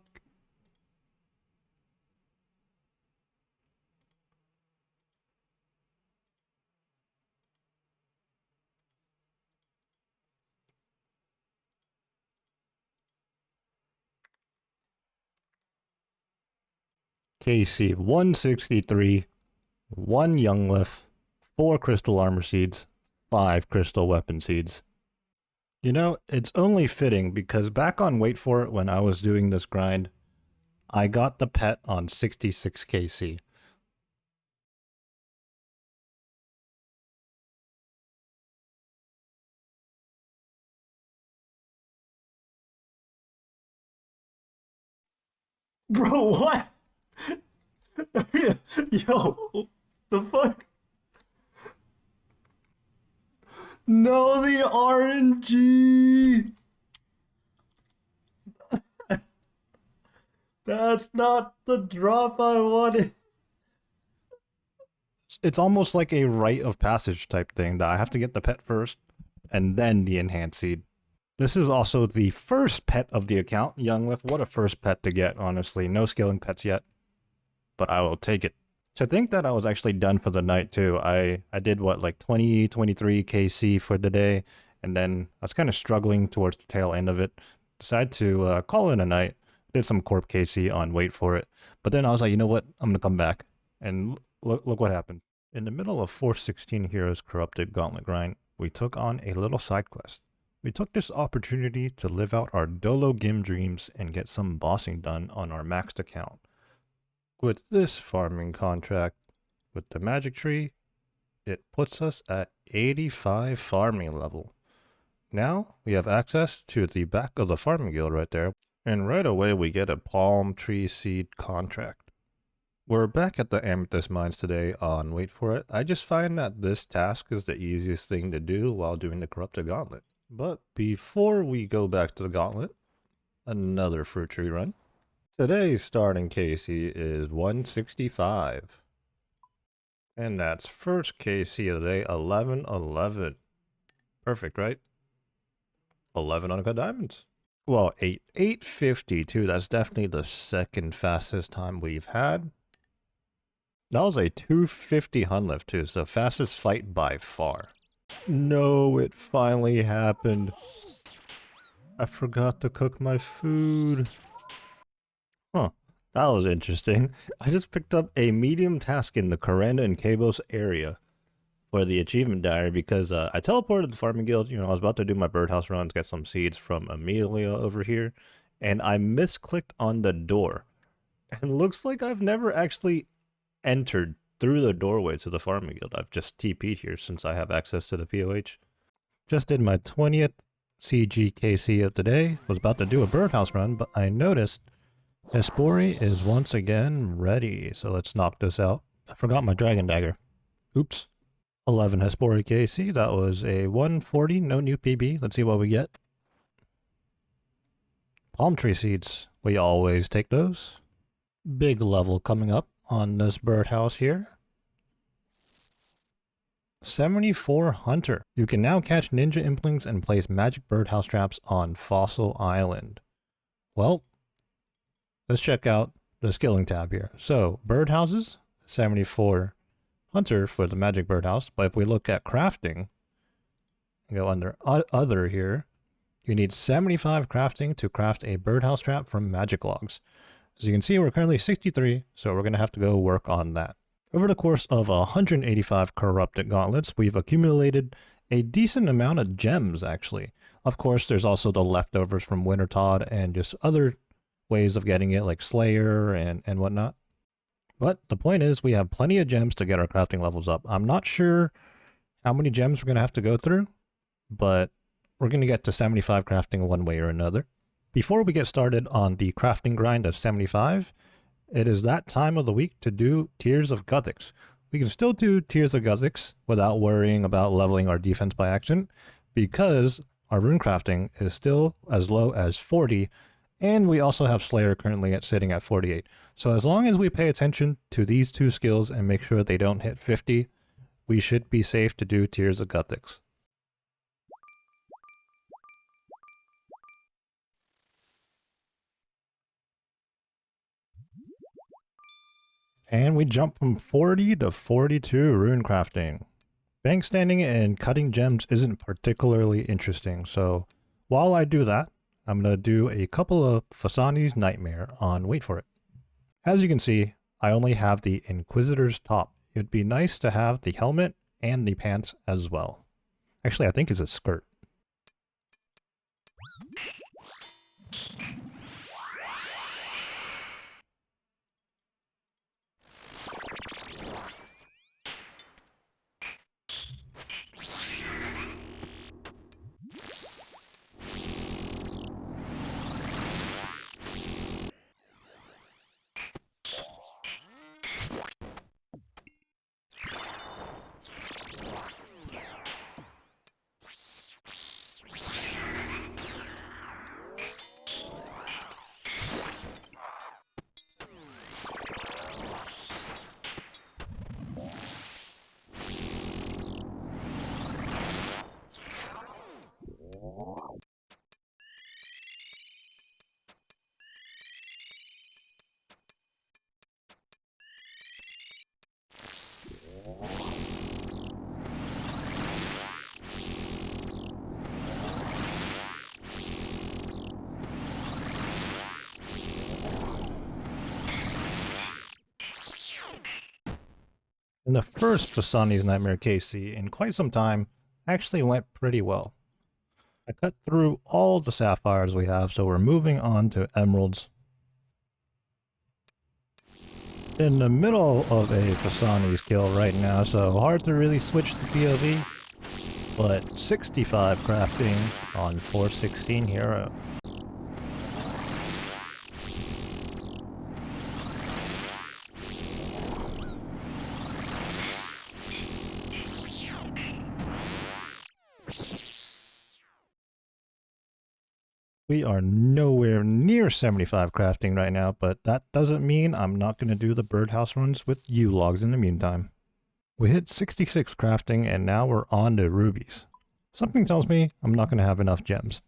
Speaker 1: KC 163, 1 Younglift, 4 crystal armor seeds, 5 crystal weapon seeds. You know, it's only fitting because back on Wait For It when I was doing this grind, I got the pet on 66 KC. Bro, what? Yo, the fuck? No, the RNG! That's not the drop I wanted. It's almost like a rite of passage type thing that I have to get the pet first and then the enhanced seed. This is also the first pet of the account, Younglift. What a first pet to get, honestly. No scaling pets yet, but I will take it. To think that I was actually done for the night too. I did what, like 20, 23 KC for the day, and then I was kind of struggling towards the tail end of it. Decided to call it a night. Did some Corp KC on Wait For It, but then I was like, you know what? I'm gonna come back, and look what happened. In the middle of 416 Heroes Corrupted Gauntlet grind, we took on a little side quest. We took this opportunity to live out our Dolo GIM dreams and get some bossing done on our maxed account. With this farming contract, with the magic tree, it puts us at 85 farming level. Now we have access to the back of the farming guild right there, and right away we get a palm tree seed contract. We're back at the Amethyst Mines today on Wait For It. I just find that this task is the easiest thing to do while doing the Corrupted Gauntlet. But before we go back to the Gauntlet, another fruit tree run. Today's starting KC is 165. And that's first KC of the day, 1111. Perfect, right? 11 uncut diamonds. Well, 852, that's definitely the second fastest time we've had. That was a 250 hun lift too, so fastest fight by far. No, it finally happened. I forgot to cook my food. Huh, that was interesting. I just picked up a medium task in the Coranda and Cabos area for the achievement diary because I teleported to the farming guild. You know, I was about to do my birdhouse runs, get some seeds from Amelia over here, and I misclicked on the door. And looks like I've never actually entered through the doorway to the farming guild. I've just TP'd here since I have access to the POH. Just did my 20th CGKC of the day. Was about to do a birdhouse run, but I noticed Hespori is once again ready. So let's knock this out. I forgot my dragon dagger. Oops. 11 Hespori KC. That was a 140. No new PB. Let's see what we get. Palm tree seeds. We always take those. Big level coming up on this birdhouse here. 74 Hunter. You can now catch ninja implings and place magic birdhouse traps on Fossil Island. Well, let's check out the skilling tab here. So, birdhouses, 74 Hunter for the magic birdhouse. But if we look at crafting, go under other here, you need 75 crafting to craft a birdhouse trap from magic logs. As you can see, we're currently 63, so we're going to have to go work on that. Over the course of 185 corrupted gauntlets, we've accumulated a decent amount of gems, actually. Of course, there's also the leftovers from Wintertodd and just other ways of getting it, like Slayer and whatnot. But the point is, we have plenty of gems to get our crafting levels up. I'm not sure how many gems we're going to have to go through, but we're going to get to 75 crafting one way or another. Before we get started on the crafting grind of 75, it is that time of the week to do Tears of Guthix. We can still do Tears of Guthix without worrying about leveling our defense by accident, because our rune crafting is still as low as 40, and we also have Slayer currently sitting at 48. So as long as we pay attention to these two skills and make sure they don't hit 50, we should be safe to do Tears of Guthix. And we jump from 40 to 42 rune crafting. Bank standing and cutting gems isn't particularly interesting, so while I do that, I'm going to do a couple of Fasani's Nightmare on Wait For It. As you can see, I only have the Inquisitor's top. It'd be nice to have the helmet and the pants as well. Actually, I think it's a skirt. And the first Fasani's Nightmare KC in quite some time actually went pretty well. I cut through all the sapphires we have, so we're moving on to emeralds. In the middle of a Fasani's kill right now, so hard to really switch the POV, but 65 crafting on 416 hero. We are nowhere near 75 crafting right now, but that doesn't mean I'm not going to do the birdhouse runs with U-logs in the meantime. We hit 66 crafting and now we're on to rubies. Something tells me I'm not going to have enough gems.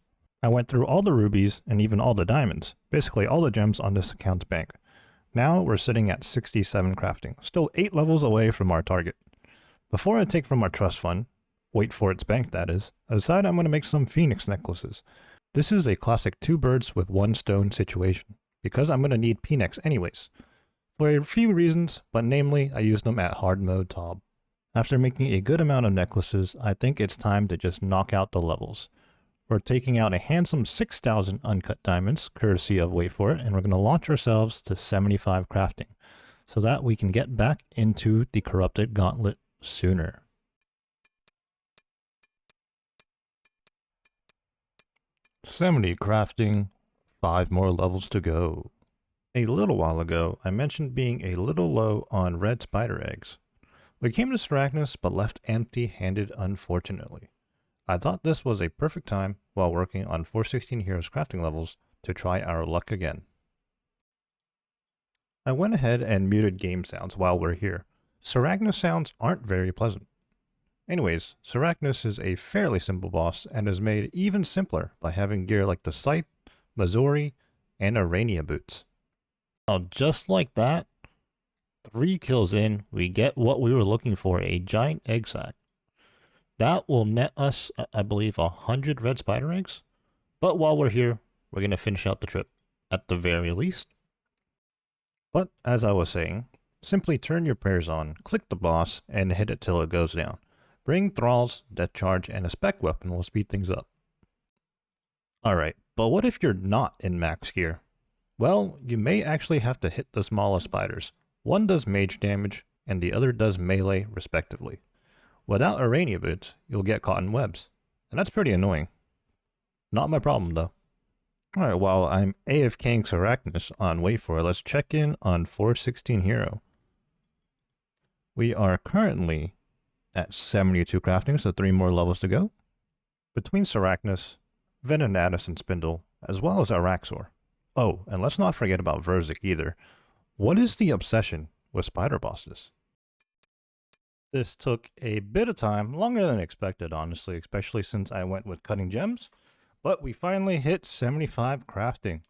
Speaker 1: I went through all the rubies and even all the diamonds, basically all the gems on this account's bank. Now we're sitting at 67 crafting, still 8 levels away from our target. Before I take from our trust fund, wait for its bank that is, I decided I'm going to make some phoenix necklaces. This is a classic 2 birds with 1 stone situation, because I'm going to need phoenix anyways. For a few reasons, but namely, I use them at hard mode top. After making a good amount of necklaces, I think it's time to just knock out the levels. We're taking out a handsome 6,000 uncut diamonds, courtesy of Wait For It, and we're going to launch ourselves to 75 crafting, so that we can get back into the corrupted gauntlet sooner. "70 crafting, 5 more levels to go." A little while ago, I mentioned being a little low on red spider eggs. We came to Sarachnis but left empty-handed unfortunately. I thought this was a perfect time, while working on 416 Heroes crafting levels, to try our luck again. I went ahead and muted game sounds while we're here. Sarachnis sounds aren't very pleasant. Anyways, Sarachnis is a fairly simple boss and is made even simpler by having gear like the Scythe, Missouri, and Arania boots. Now, just like that, 3 kills in, we get what we were looking for, a giant egg sack. That will net us, I believe, 100 red spider eggs. But while we're here, we're going to finish out the trip, at the very least. But, as I was saying, simply turn your prayers on, click the boss, and hit it till it goes down. Bring thralls, death charge, and a spec weapon will speed things up. Alright, but what if you're not in max gear? Well, you may actually have to hit the smallest spiders. One does mage damage, and the other does melee, respectively. Without Arania boots, you'll get caught in webs, and that's pretty annoying. Not my problem, though. Alright, while I'm AFKing Sarachnis on Wait For It, let's check in on 416 Hero. We are currently at 72 crafting, so 3 more levels to go. Between Sarachnis, Venenatus and Spindle, as well as Araxor. Oh, and let's not forget about Verzik either. What is the obsession with spider bosses? This took a bit of time, longer than expected honestly, especially since I went with cutting gems, but we finally hit 75 crafting,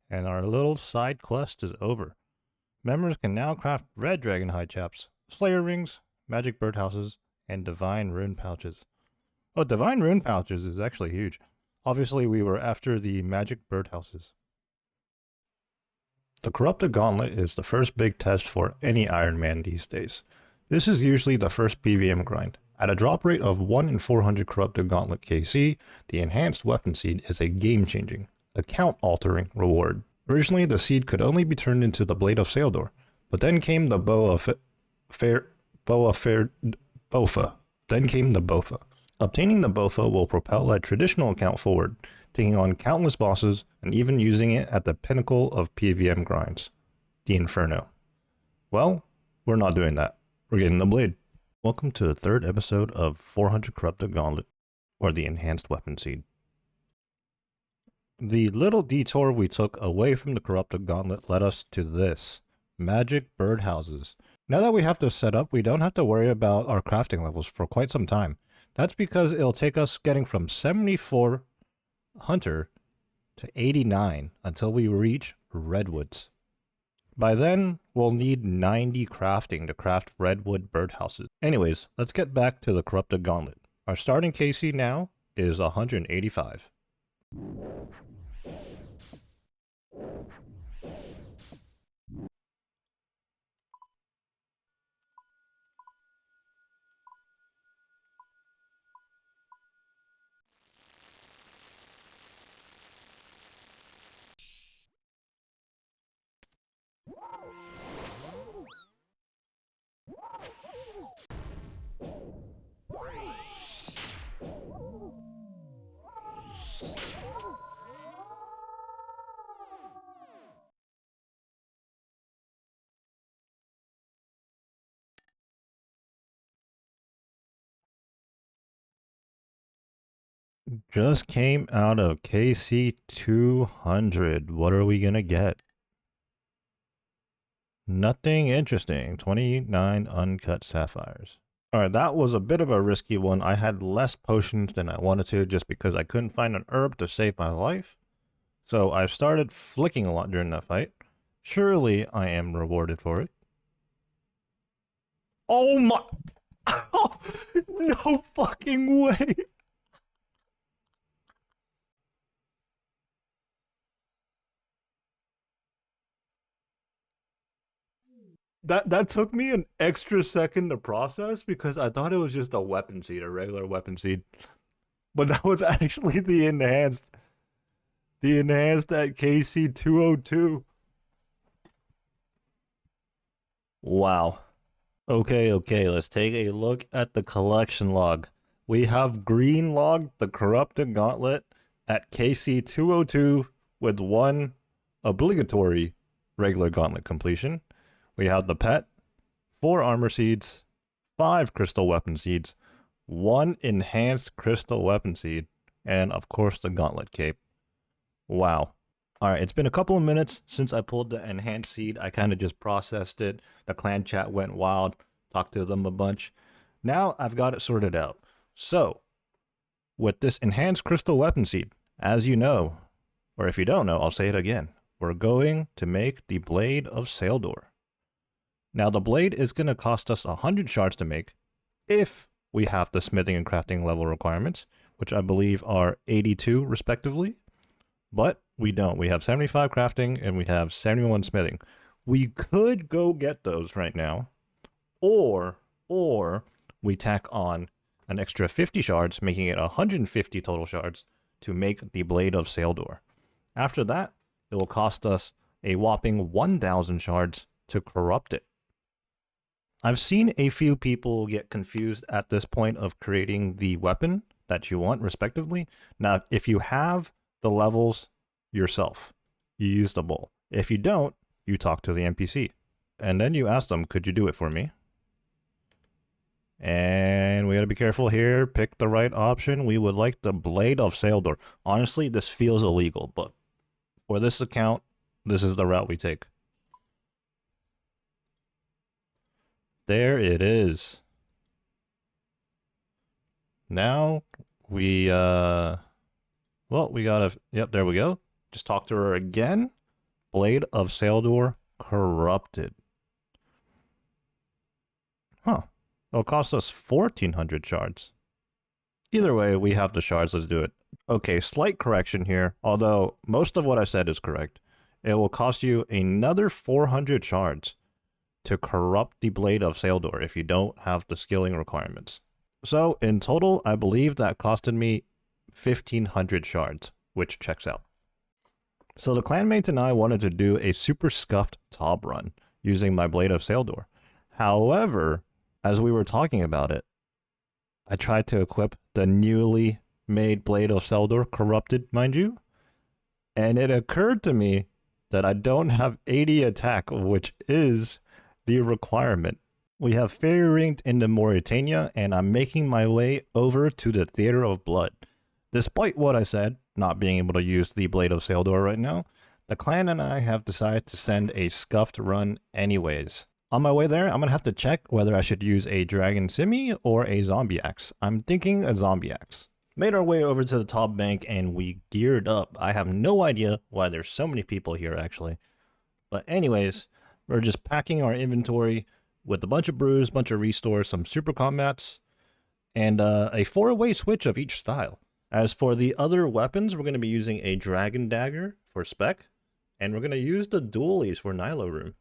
Speaker 1: and our little side quest is over. Members can now craft red dragon hide chaps, slayer rings, magic birdhouses, and divine rune pouches. Oh, divine rune pouches is actually huge. Obviously, we were after the magic birdhouses. The Corrupted Gauntlet is the first big test for any Ironman these days. This is usually the first PVM grind. At a drop rate of 1 in 400 Corrupted Gauntlet KC, the enhanced weapon seed is a game-changing, account-altering reward. Originally, the seed could only be turned into the Blade of Saildor, but then came the Bofa. Then came the Bofa. Obtaining the Bofa will propel a traditional account forward, taking on countless bosses and even using it at the pinnacle of PVM grinds, the Inferno. Well, we're not doing that. We're getting the Blade. Welcome to the 3rd episode of 400 Corrupted Gauntlet, or the Enhanced Weapon Seed. The little detour we took away from the Corrupted Gauntlet led us to this, magic birdhouses. Now that we have this set up, we don't have to worry about our crafting levels for quite some time. That's because it'll take us getting from 74 Hunter to 89 until we reach Redwoods. By then, we'll need 90 crafting to craft redwood birdhouses. Anyways, let's get back to the Corrupted Gauntlet. Our starting KC now is 185. Just came out of KC 200. What are we gonna get? Nothing interesting. 29 uncut sapphires. Alright, that was a bit of a risky one. I had less potions than I wanted to just because I couldn't find an herb to save my life. So I started flicking a lot during that fight. Surely I am rewarded for it. Oh my... no fucking way! That took me an extra second to process because I thought it was just a weapon seed, a regular weapon seed. But that was actually the enhanced at KC 202. Wow. Okay, let's take a look at the collection log. We have green log, the corrupted gauntlet at KC 202 with one obligatory regular gauntlet completion. We have the pet, 4 armor seeds, 5 crystal weapon seeds, 1 enhanced crystal weapon seed, and of course the gauntlet cape. Wow. Alright, it's been a couple of minutes since I pulled the enhanced seed. I kind of just processed it. The clan chat went wild, talked to them a bunch. Now I've got it sorted out. So, with this enhanced crystal weapon seed, as you know, or if you don't know, I'll say it again, we're going to make the Blade of Saildor. Now the blade is going to cost us 100 shards to make if we have the smithing and crafting level requirements, which I believe are 82 respectively. But we don't. We have 75 crafting and we have 71 smithing. We could go get those right now, or we tack on an extra 50 shards, making it 150 total shards to make the Blade of Saildor. After that, it will cost us a whopping 1,000 shards to corrupt it. I've seen a few people get confused at this point of creating the weapon that you want, respectively. Now, if you have the levels yourself, you use the bowl. If you don't, you talk to the NPC. And then you ask them, could you do it for me? And we gotta be careful here. Pick the right option. We would like the Blade of Saildor. Honestly, this feels illegal, but for this account, this is the route we take. There it is. Now we well, we gotta, yep, there we go. Just talk to her again. Blade of Saildor corrupted. Huh. It'll cost us 1,400 shards. Either way, we have the shards. Let's do it. Okay, slight correction here. Although most of what I said is correct. It will cost you another 400 shards to corrupt the Blade of Saildor if you don't have the skilling requirements. So in total, I believe that costed me 1,500 shards, which checks out. So the clanmates and I wanted to do a super scuffed top run using my Blade of Saildor. However, as we were talking about it, I tried to equip the newly made Blade of Saildor, corrupted, mind you, and it occurred to me that I don't have 80 attack, which is the requirement. We have fairy ringed into Mauritania, and I'm making my way over to the Theater of Blood. Despite what I said, not being able to use the Blade of Saildor right now, the clan and I have decided to send a scuffed run anyways. On my way there, I'm gonna have to check whether I should use a dragon simi or a zombie axe. I'm thinking a zombie axe. Made our way over to the top bank and we geared up. I have no idea why there's so many people here actually. But anyways, we're just packing our inventory with a bunch of brews, bunch of restores, some super combats, and a 4-way switch of each style. As for the other weapons, we're going to be using a dragon dagger for spec, and we're going to use the dualies for Nilo room.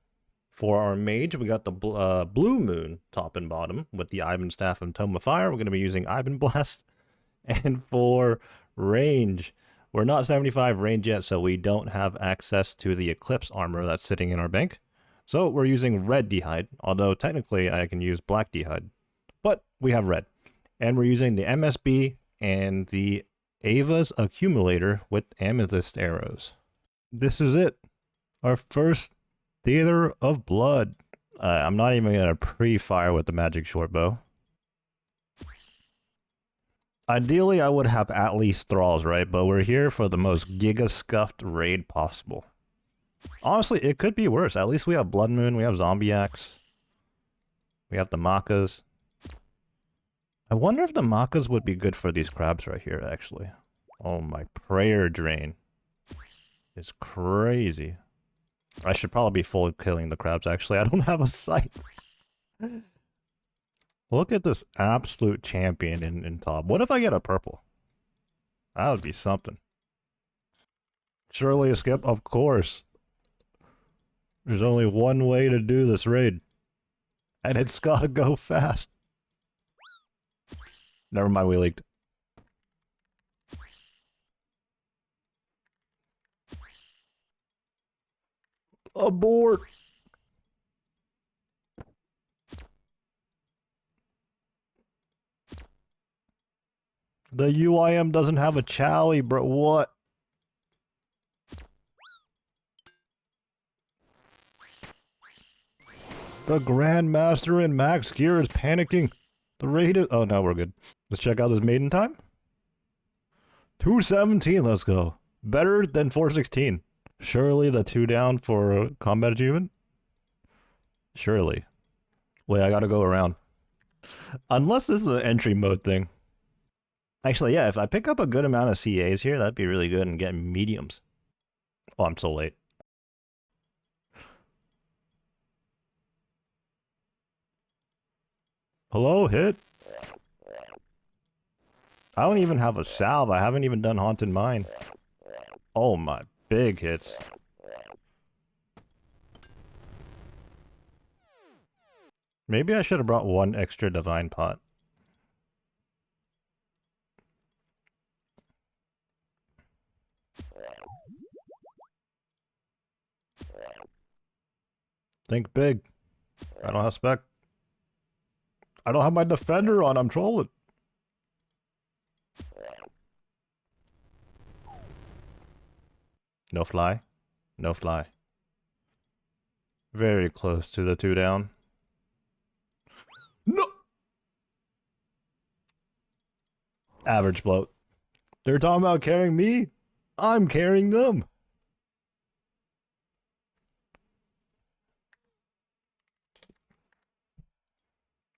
Speaker 1: For our mage, we got the blue moon top and bottom with the Ivan staff and tome of fire. We're going to be using Ivan blast. And for range, we're not 75 range yet, so we don't have access to the eclipse armor that's sitting in our bank. So we're using red d'hide, although technically I can use black d'hide, but we have red. And we're using the MSB and the Ava's accumulator with amethyst arrows. This is it. Our first Theater of Blood. I'm not even going to pre-fire with the magic short bow. Ideally, I would have at least thralls, right? But we're here for the most giga-scuffed raid possible. Honestly, it could be worse. At least we have Blood Moon, we have Zombie Axe. We have the Makas. I wonder if the Makas would be good for these crabs right here, actually. Oh, my prayer drain is crazy. I should probably be full killing the crabs, actually. I don't have a sight. Look at this absolute champion in top. What if I get a purple? That would be something. Surely a skip? Of course. There's only one way to do this raid. And it's gotta go fast. Never mind, we leaked. Abort! The UIM doesn't have a chally, bro. What? The Grandmaster in max gear is panicking. The raid is... Oh, no, we're good. Let's check out this maiden time. 217, let's go. Better than 416. Surely the 2 down for combat achievement? Surely. Wait, I gotta go around. Unless this is an entry mode thing. Actually, yeah, if I pick up a good amount of CAs here, that'd be really good and get mediums. Oh, I'm so late. Hello, hit? I don't even have a salve. I haven't even done Haunted Mine. Oh my, big hits. Maybe I should have brought one extra Divine Pot. Think big. I don't have spec. I don't have my defender on, I'm trolling. No fly. No fly. Very close to the 2 down. No! Average bloat. They're talking about carrying me. I'm carrying them.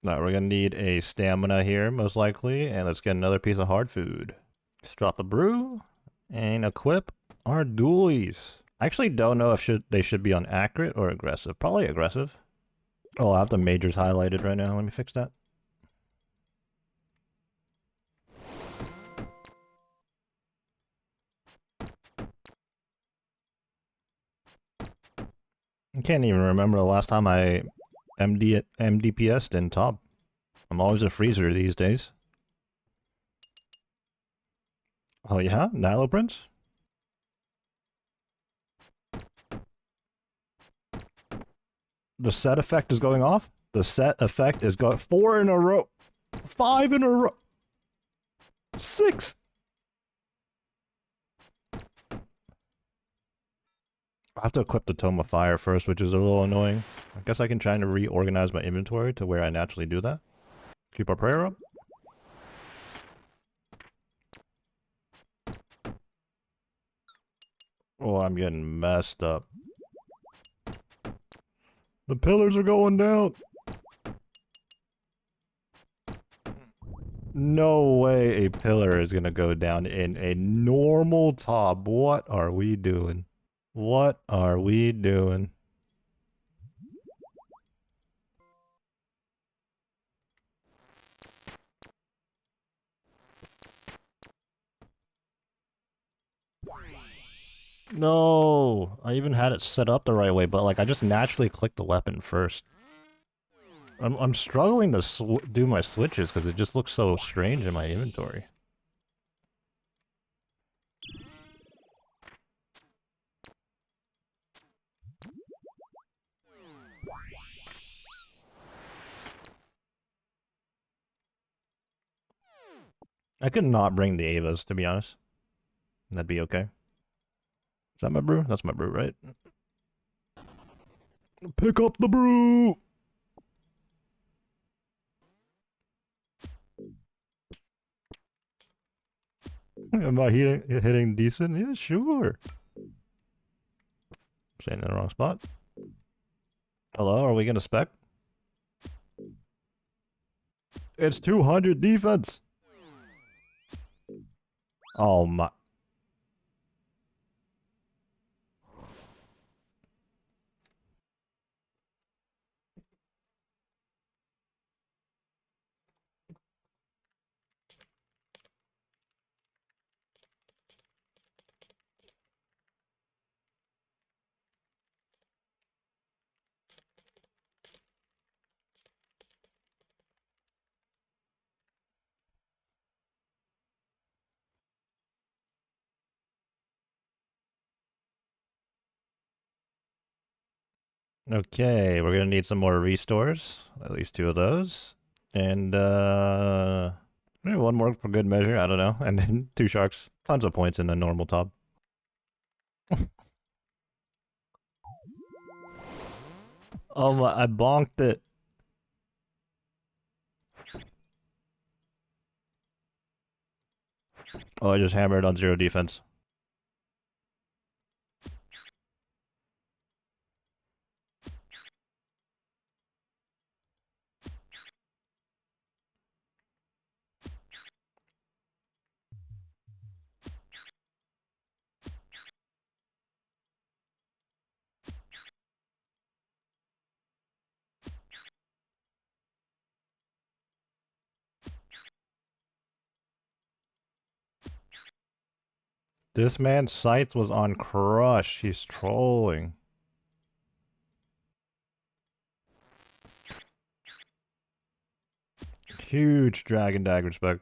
Speaker 1: Now we're gonna need a stamina here, most likely, and let's get another piece of hard food. Let's drop a brew and equip our dualies. I actually don't know if they should be on accurate or aggressive. Probably aggressive. Oh, I have the majors highlighted right now. Let me fix that. I can't even remember the last time I MDPS'd in top. I'm always a freezer these days. Oh yeah? Nilo Prince? The set effect is going off? The set effect is going 4 in a row. 5 in a row. 6. I have to equip the Tome of Fire first, which is a little annoying. I guess I can try to reorganize my inventory to where I naturally do that. Keep our prayer up. Oh, I'm getting messed up. The pillars are going down. No way a pillar is gonna go down in a normal top. What are we doing? What are we doing? No, I even had it set up the right way, but like I just naturally clicked the weapon first. I'm struggling to do my switches because it just looks so strange in my inventory. I could not bring the Avas, to be honest. That'd be okay. Is that my brew? That's my brew, right? Pick up the brew! Am I hitting decent? Yeah, sure. Staying in the wrong spot. Hello, are we gonna spec? It's 200 defense. Oh my. Okay, we're gonna need some more restores. At least 2 of those. And maybe 1 more for good measure, I don't know. And then 2 sharks. Tons of points in the normal top. Oh my, I bonked it. Oh, I just hammered on 0 defense. This man's scythe was on crush. He's trolling. Huge dragon dagger spec.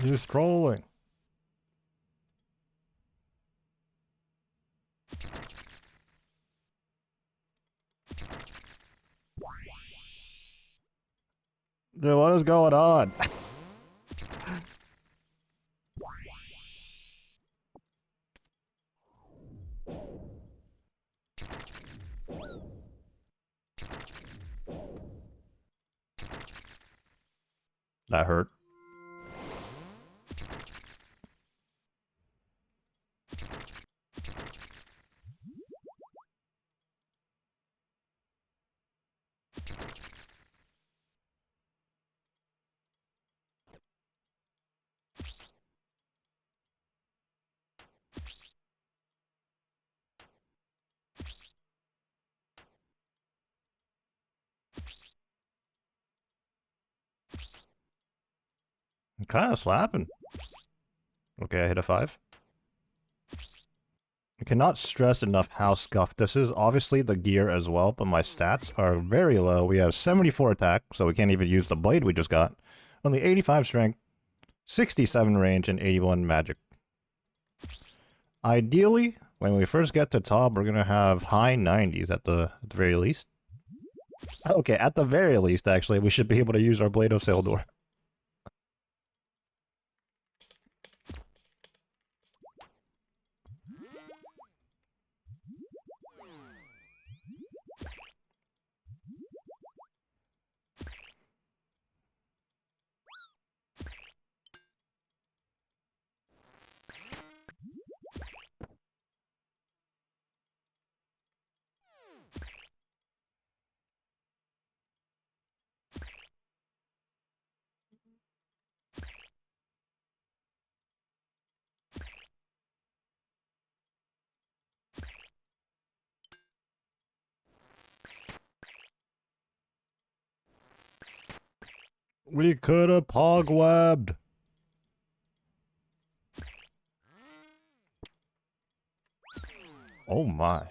Speaker 1: He's trolling. Dude, what is going on? That hurt. I'm kind of slapping. Okay, I hit a 5. I cannot stress enough how scuffed this is. Obviously the gear as well, but my stats are very low. We have 74 attack, so we can't even use the blade we just got. Only 85 strength, 67 range, and 81 magic. Ideally, when we first get to top, we're gonna have high 90s at the very least. Okay, at the very least, actually, we should be able to use our Blade of Sildor. We could have pogwebbed. Oh my.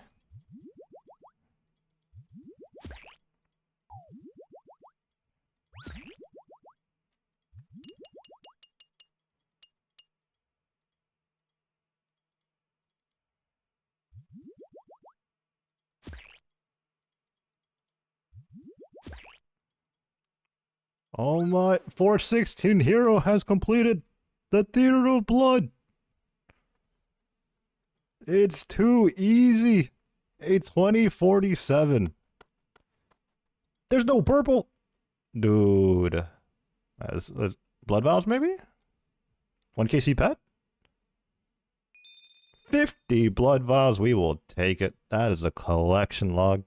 Speaker 1: Oh my, 416 hero has completed the Theater of Blood. It's too easy. A 2047. There's no purple. Dude. Blood vials maybe? 1 KC pet? 50 blood vials, we will take it. That is a collection log.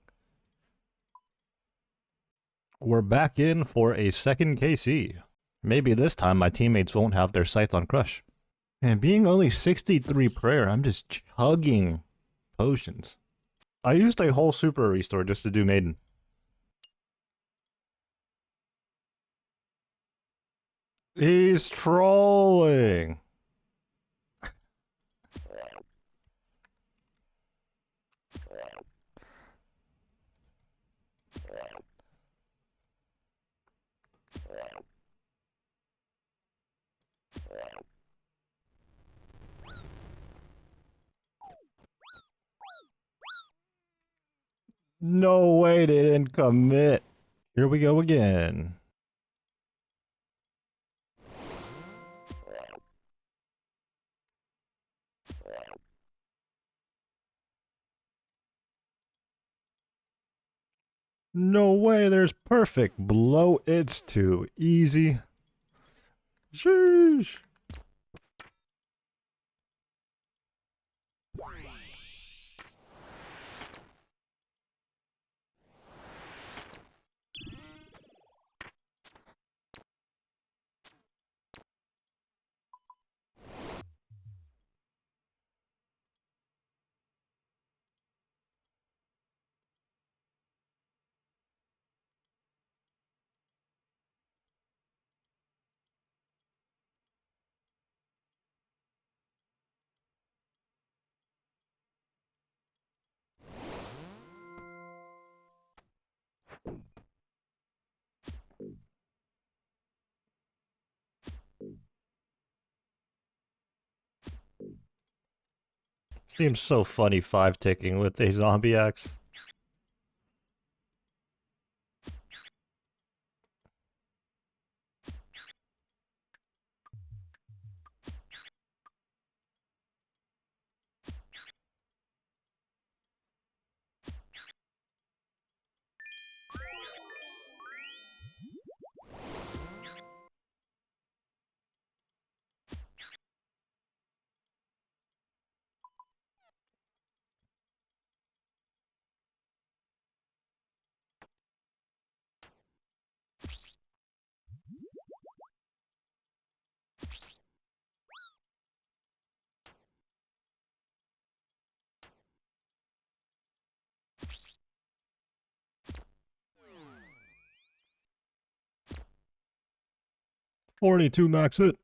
Speaker 1: We're back in for a second KC. Maybe this time my teammates won't have their sights on Crush. And being only 63 prayer, I'm just chugging potions. I used a whole super restore just to do Maiden. He's trolling. No way they didn't commit. Here we go again. No way, there's perfect blow. It's too easy. Sheesh. Seems so funny 5-ticking with a zombie axe. $42 max it.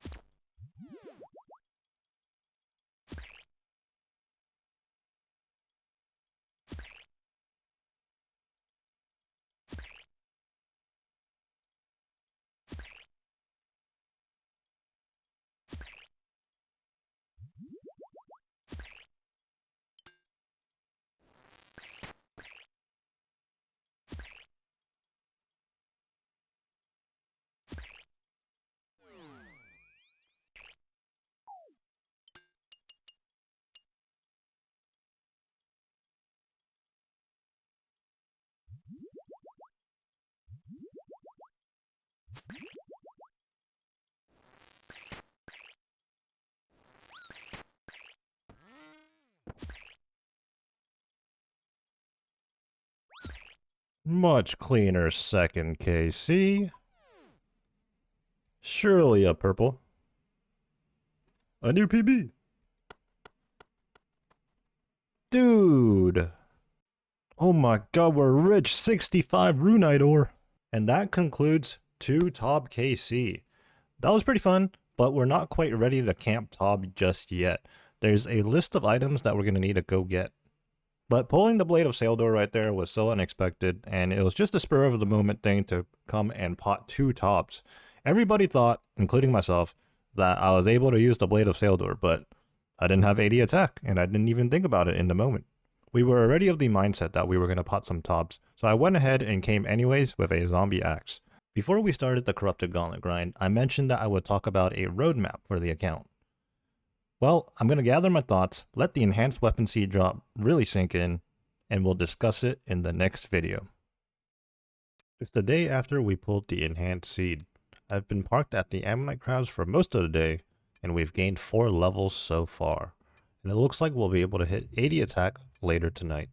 Speaker 1: Much cleaner second KC. Surely a purple. A new PB. Dude. Oh my god, we're rich. 65 Runite ore. And that concludes 2 Tob KC. That was pretty fun, but we're not quite ready to camp Tob just yet. There's a list of items that we're going to need to go get. But pulling the Blade of Saildor right there was so unexpected, and it was just a spur of the moment thing to come and pot 2 Tobs. Everybody thought, including myself, that I was able to use the Blade of Saildor, but I didn't have 80 attack, and I didn't even think about it in the moment. We were already of the mindset that we were going to pot some Tobs, so I went ahead and came anyways with a zombie axe. Before we started the Corrupted Gauntlet grind, I mentioned that I would talk about a roadmap for the account. Well, I'm going to gather my thoughts, let the enhanced weapon seed drop really sink in, and we'll discuss it in the next video. It's the day after we pulled the enhanced seed. I've been parked at the Ammonite crowds for most of the day, and we've gained 4 levels so far. And it looks like we'll be able to hit 80 attack later tonight.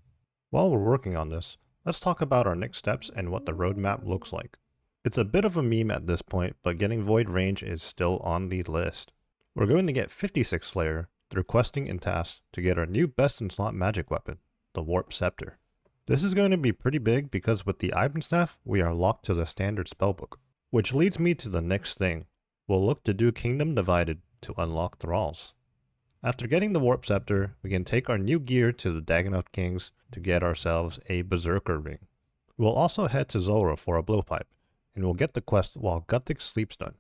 Speaker 1: While we're working on this, let's talk about our next steps and what the roadmap looks like. It's a bit of a meme at this point, but getting Void Range is still on the list. We're going to get 56 Slayer through questing and tasks to get our new best in slot magic weapon, the Warp Scepter. This is going to be pretty big because with the Iron Staff, we are locked to the standard spellbook. Which leads me to the next thing. We'll look to do Kingdom Divided to unlock Thralls. After getting the Warp Scepter, we can take our new gear to the Dagonoth Kings to get ourselves a Berserker Ring. We'll also head to Zora for a Blowpipe, and we'll get the quest while Guthic sleeps done,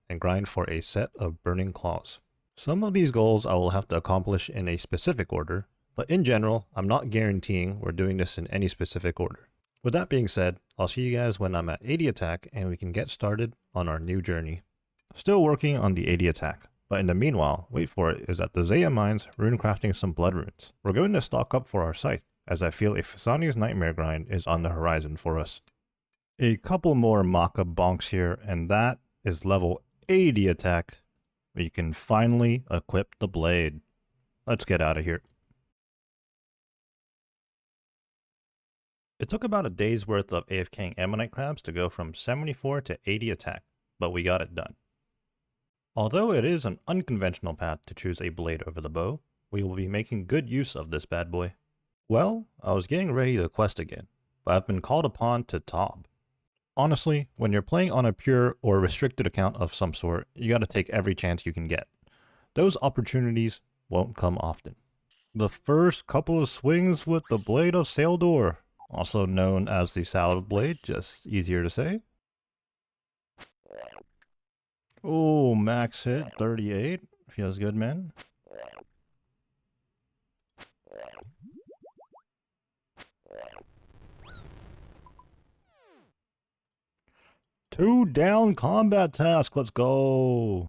Speaker 1: and grind for a set of Burning Claws. Some of these goals I will have to accomplish in a specific order, but in general, I'm not guaranteeing we're doing this in any specific order. With that being said, I'll see you guys when I'm at 80 attack and we can get started on our new journey. Still working on the 80 attack, but in the meanwhile, wait for it, is at the Zaya Mines runecrafting some blood runes. We're going to stock up for our scythe, as I feel a Fasani's Nightmare grind is on the horizon for us. A couple more Maka bonks here, and that is level 80 attack. We can finally equip the blade. Let's get out of here. It took about a day's worth of AFKing Ammonite crabs to go from 74 to 80 attack, but we got it done. Although it is an unconventional path to choose a blade over the bow, we will be making good use of this bad boy. Well, I was getting ready to quest again, but I've been called upon to Tob. Honestly, when you're playing on a pure or restricted account of some sort, you gotta take every chance you can get. Those opportunities won't come often. The first couple of swings with the Blade of Saildor, also known as the Salad Blade, just easier to say. Oh, max hit, 38. Feels good, man. Two down combat task, let's go.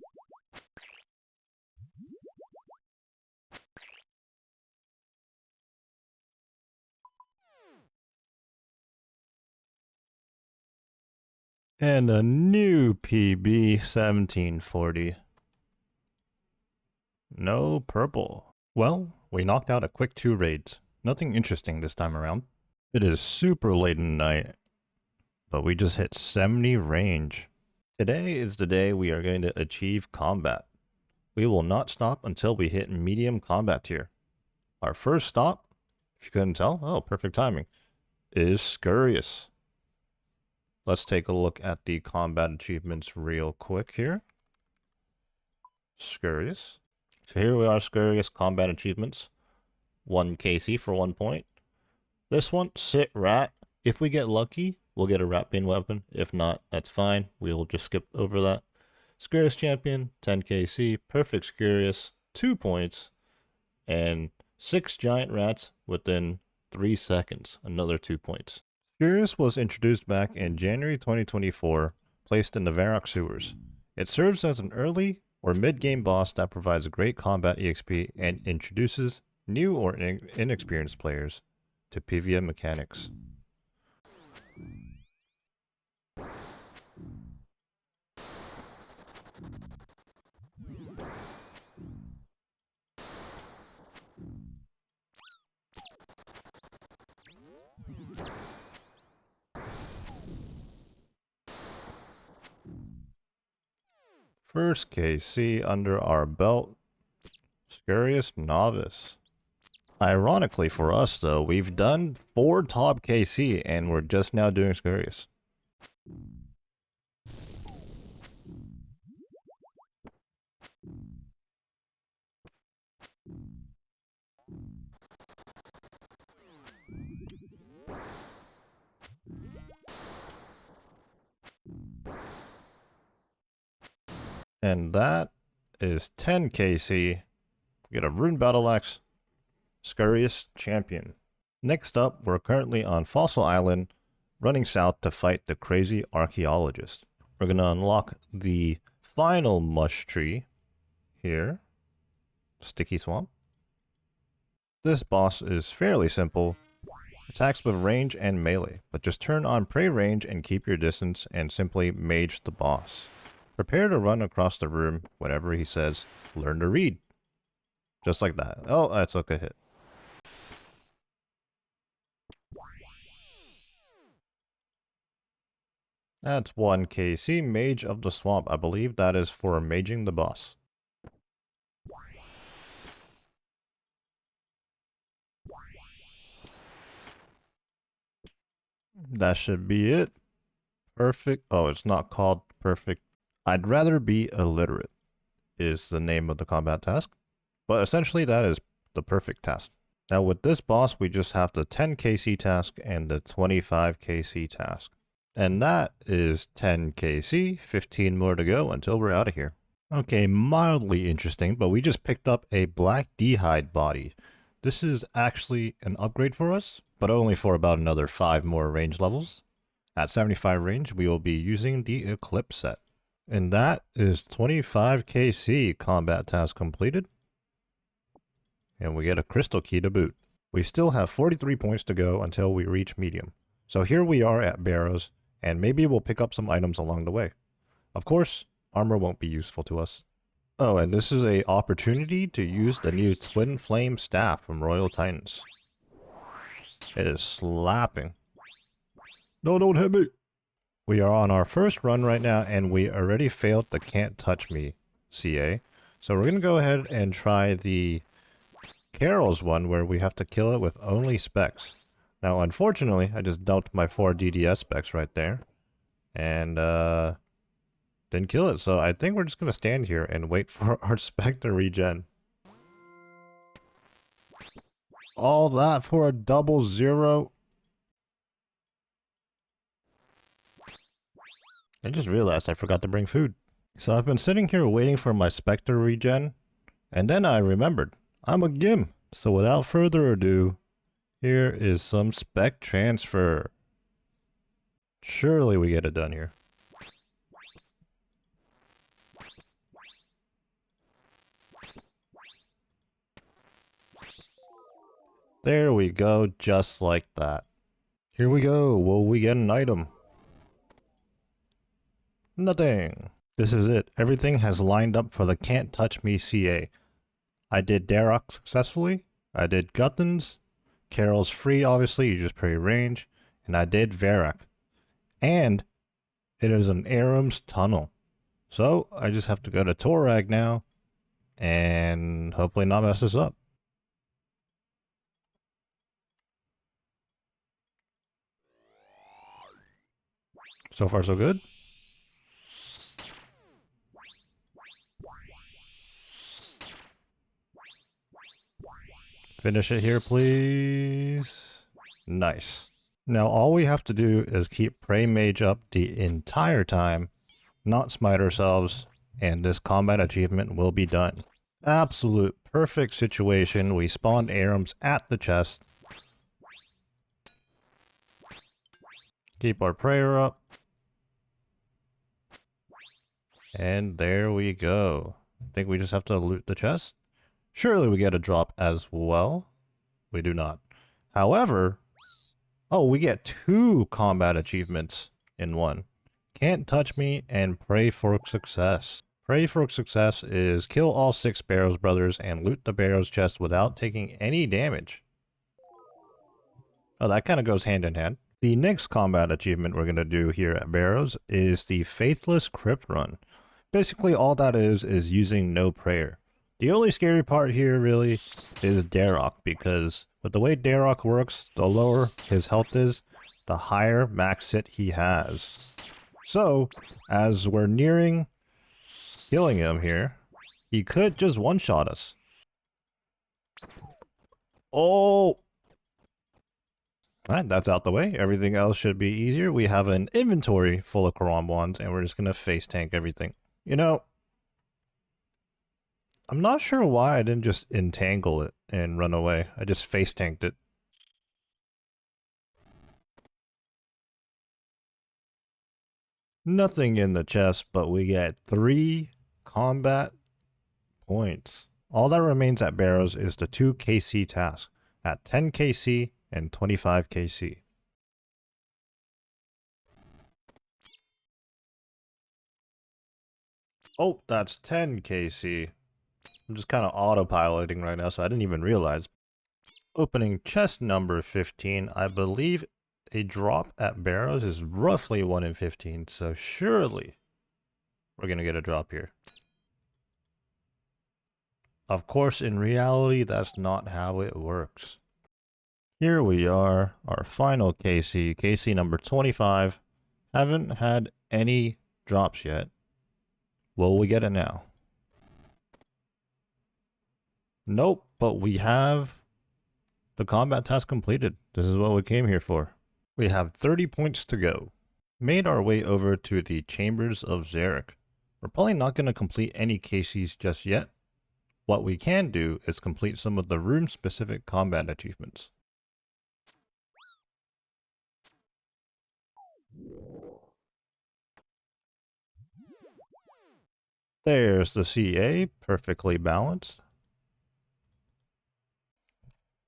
Speaker 1: And a new PB 1740. No purple. Well, we knocked out a quick 2 raids. Nothing interesting this time around. It is super late in the night, but we just hit 70 range. Today is the day we are going to achieve combat. We will not stop until we hit medium combat tier. Our first stop, if you couldn't tell, oh, perfect timing, is Scurrius. Let's take a look at the combat achievements real quick here. Scurrius. So here we are, Scurrius combat achievements. 1 KC for 1 point. This one, Sit Rat. If we get lucky, we'll get a Rat Bane weapon. If not, that's fine. We'll just skip over that. Scurrius Champion, 10 KC. Perfect Scurrius, 2 points. And 6 giant rats within 3 seconds. Another 2 points. Scurrius was introduced back in January 2024, placed in the Varrock sewers. It serves as an early or mid-game boss that provides great combat EXP and introduces new or inexperienced players to PvE mechanics. First KC under our belt, Scurrius Novice. Ironically for us though, we've done 4 top KC and we're just now doing Scurrius. And that is 10 KC. We get a Rune Battle Axe, Scurrius Champion. Next up, we're currently on Fossil Island, running south to fight the crazy archaeologist. We're going to unlock the final mush tree here. Sticky swamp. This boss is fairly simple. Attacks with range and melee, but just turn on prey range and keep your distance and simply mage the boss. Prepare to run across the room whenever he says, learn to read. Just like that. Oh, that took a hit. That's 1 KC, Mage of the Swamp. I believe that is for maging the boss. That should be it. Perfect. Oh, it's not called perfect. I'd rather be illiterate is the name of the combat task. But essentially that is the perfect task. Now with this boss, we just have the 10 KC task and the 25 KC task. And that is 10 KC, 15 more to go until we're out of here. Okay, mildly interesting, but we just picked up a black d'hide body. This is actually an upgrade for us, but only for about another 5 more range levels. At 75 range, we will be using the Eclipse set. And that is 25 KC combat task completed. And we get a crystal key to boot. We still have 43 points to go until we reach medium. So here we are at Barrows, and maybe we'll pick up some items along the way. Of course, armor won't be useful to us. Oh, and this is an opportunity to use the new Twin Flame Staff from Royal Titans. It is slapping. No, don't hit me! We are on our first run right now, and we already failed the Can't Touch Me CA. So we're going to go ahead and try the Carol's one, where we have to kill it with only specs. Now, unfortunately, I just dumped my 4 DDS specs right there. And, didn't kill it, so I think we're just going to stand here and wait for our spec to regen. All that for a double 0? I just realized I forgot to bring food. So I've been sitting here waiting for my spec to regen, and then I remembered, I'm a GIM. So without further ado, here is some spec transfer. Surely we get it done here. There we go, just like that. Here we go, will we get an item? Nothing. This is it. Everything has lined up for the Can't Touch Me CA. I did Darok successfully. I did Guttons. Carol's free, obviously, you just pray range. And I did Varrock. And it is an Aram's tunnel. So I just have to go to Torag now and hopefully not mess this up. So far so good. Finish it here, please. Nice. Now all we have to do is keep Prey Mage up the entire time, not smite ourselves, and this combat achievement will be done. Absolute perfect situation. We spawned Arams at the chest. Keep our prayer up. And there we go. I think we just have to loot the chest. Surely we get a drop as well. We do not. However, oh, we get 2 combat achievements in one. Can't Touch Me and Pray for Success. Pray for Success is kill all 6 Barrows brothers and loot the Barrows chest without taking any damage. Oh, that kind of goes hand in hand. The next combat achievement we're going to do here at Barrows is the Faithless Crypt Run. Basically all that is using no prayer. The only scary part here really is Darok, because with the way Darok works, the lower his health is, the higher max hit he has. So, as we're nearing killing him here, he could just one-shot us. Oh! Alright, that's out the way. Everything else should be easier. We have an inventory full of Karam wands, and we're just going to face tank everything. You know, I'm not sure why I didn't just entangle it and run away. I just face tanked it. Nothing in the chest, but we get 3 combat points. All that remains at Barrows is the 2 KC task at 10 KC and 25 KC. Oh, that's 10 KC. I'm just kind of autopiloting right now, so I didn't even realize. Opening chest number 15, I believe a drop at Barrows is roughly 1 in 15, so surely we're going to get a drop here. Of course, in reality, that's not how it works. Here we are, our final KC, KC number 25. Haven't had any drops yet. Will we get it now? Nope, but we have the combat task completed. This is what we came here for. We have 30 points to go. Made our way over to the Chambers of Zarek. We're probably not going to complete any KCs just yet. What we can do is complete some of the room-specific combat achievements. There's the CA, perfectly balanced.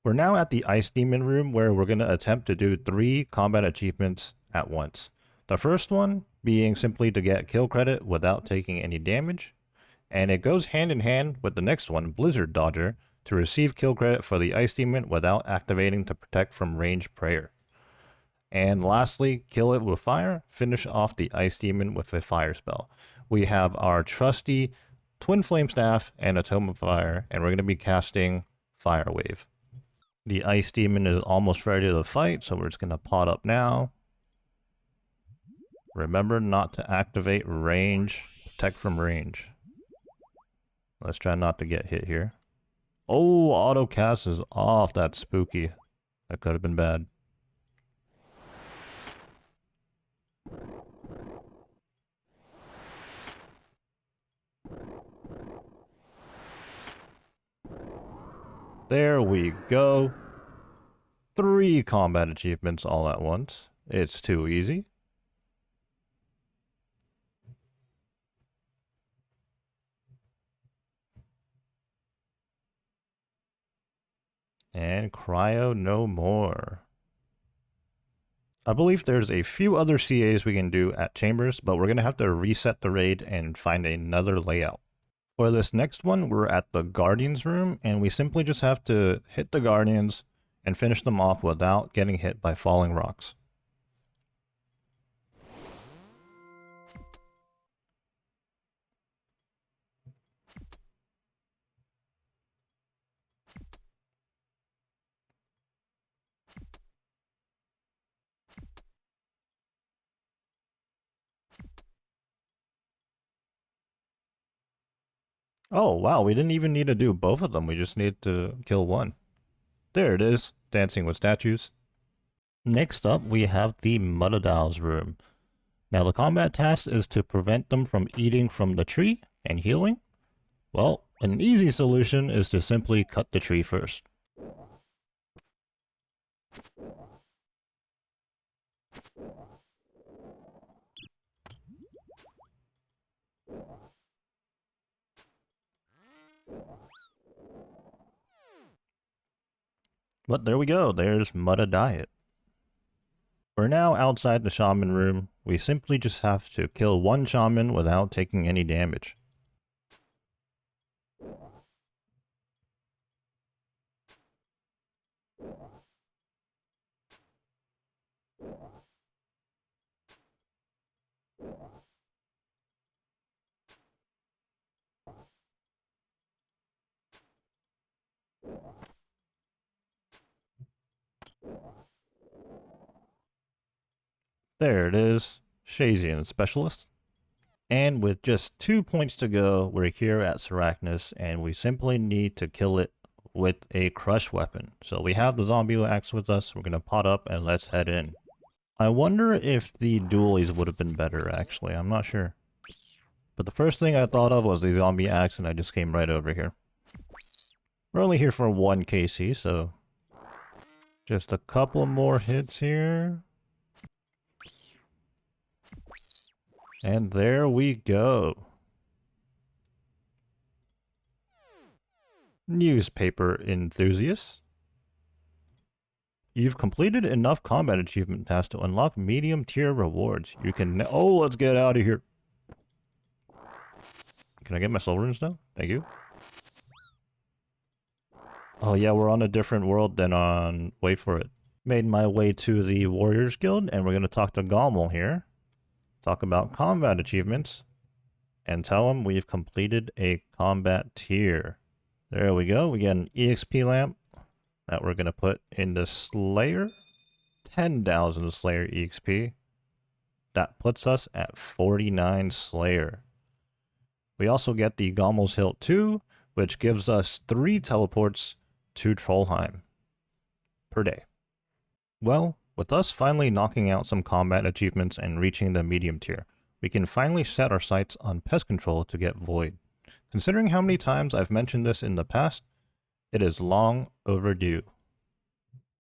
Speaker 1: We're now at the Ice Demon room where we're going to attempt to do 3 combat achievements at once. The first one being simply to get kill credit without taking any damage. And it goes hand in hand with the next one, Blizzard Dodger, to receive kill credit for the Ice Demon without activating to protect from ranged prayer. And lastly, kill it with fire, finish off the Ice Demon with a fire spell. We have our trusty Twin Flame Staff and a Tome of Fire, and we're going to be casting Fire Wave. The Ice Demon is almost ready to fight, so we're just going to pot up now. Remember not to activate range, protect from range. Let's try not to get hit here. Oh, auto cast is off. That's spooky. That could have been bad. There we go. 3 combat achievements all at once. It's too easy. And cryo no more. I believe there's a few other CAs we can do at Chambers, but we're going to have to reset the raid and find another layout. For this next one, we're at the Guardians room, and we simply just have to hit the Guardians and finish them off without getting hit by falling rocks. Oh, wow, we didn't even need to do both of them. We just need to kill one. There it is, dancing with statues. Next up, we have the Muttadow's room. Now, the combat task is to prevent them from eating from the tree and healing. Well, an easy solution is to simply cut the tree first. But there we go, there's Mutta Diet. We're now outside the shaman room. We simply just have to kill one shaman without taking any damage. There it is, Shazian Specialist. And with just 2 points to go, we're here at Sarachnis, and we simply need to kill it with a crush weapon. So we have the zombie axe with us, we're going to pot up and let's head in. I wonder if the dualies would have been better, actually, I'm not sure. But the first thing I thought of was the zombie axe, and I just came right over here. We're only here for 1 KC, so just a couple more hits here. And there we go. Newspaper enthusiasts. You've completed enough combat achievement tasks to unlock medium tier rewards. You can... Oh, let's get out of here. Can I get my soul runes now? Thank you. Oh yeah, we're on a different world than on... Wait for it. Made my way to the Warriors Guild, and we're going to talk to Gauntlet here. Talk about combat achievements. And tell him we've completed a combat tier. There we go. We get an EXP lamp that we're going to put in the Slayer. 10,000 Slayer EXP. That puts us at 49 Slayer. We also get the Gommel's Hilt 2, which gives us 3 teleports to Trollheim per day. Well, with us finally knocking out some combat achievements and reaching the medium tier, we can finally set our sights on pest control to get Void. Considering how many times I've mentioned this in the past, it is long overdue.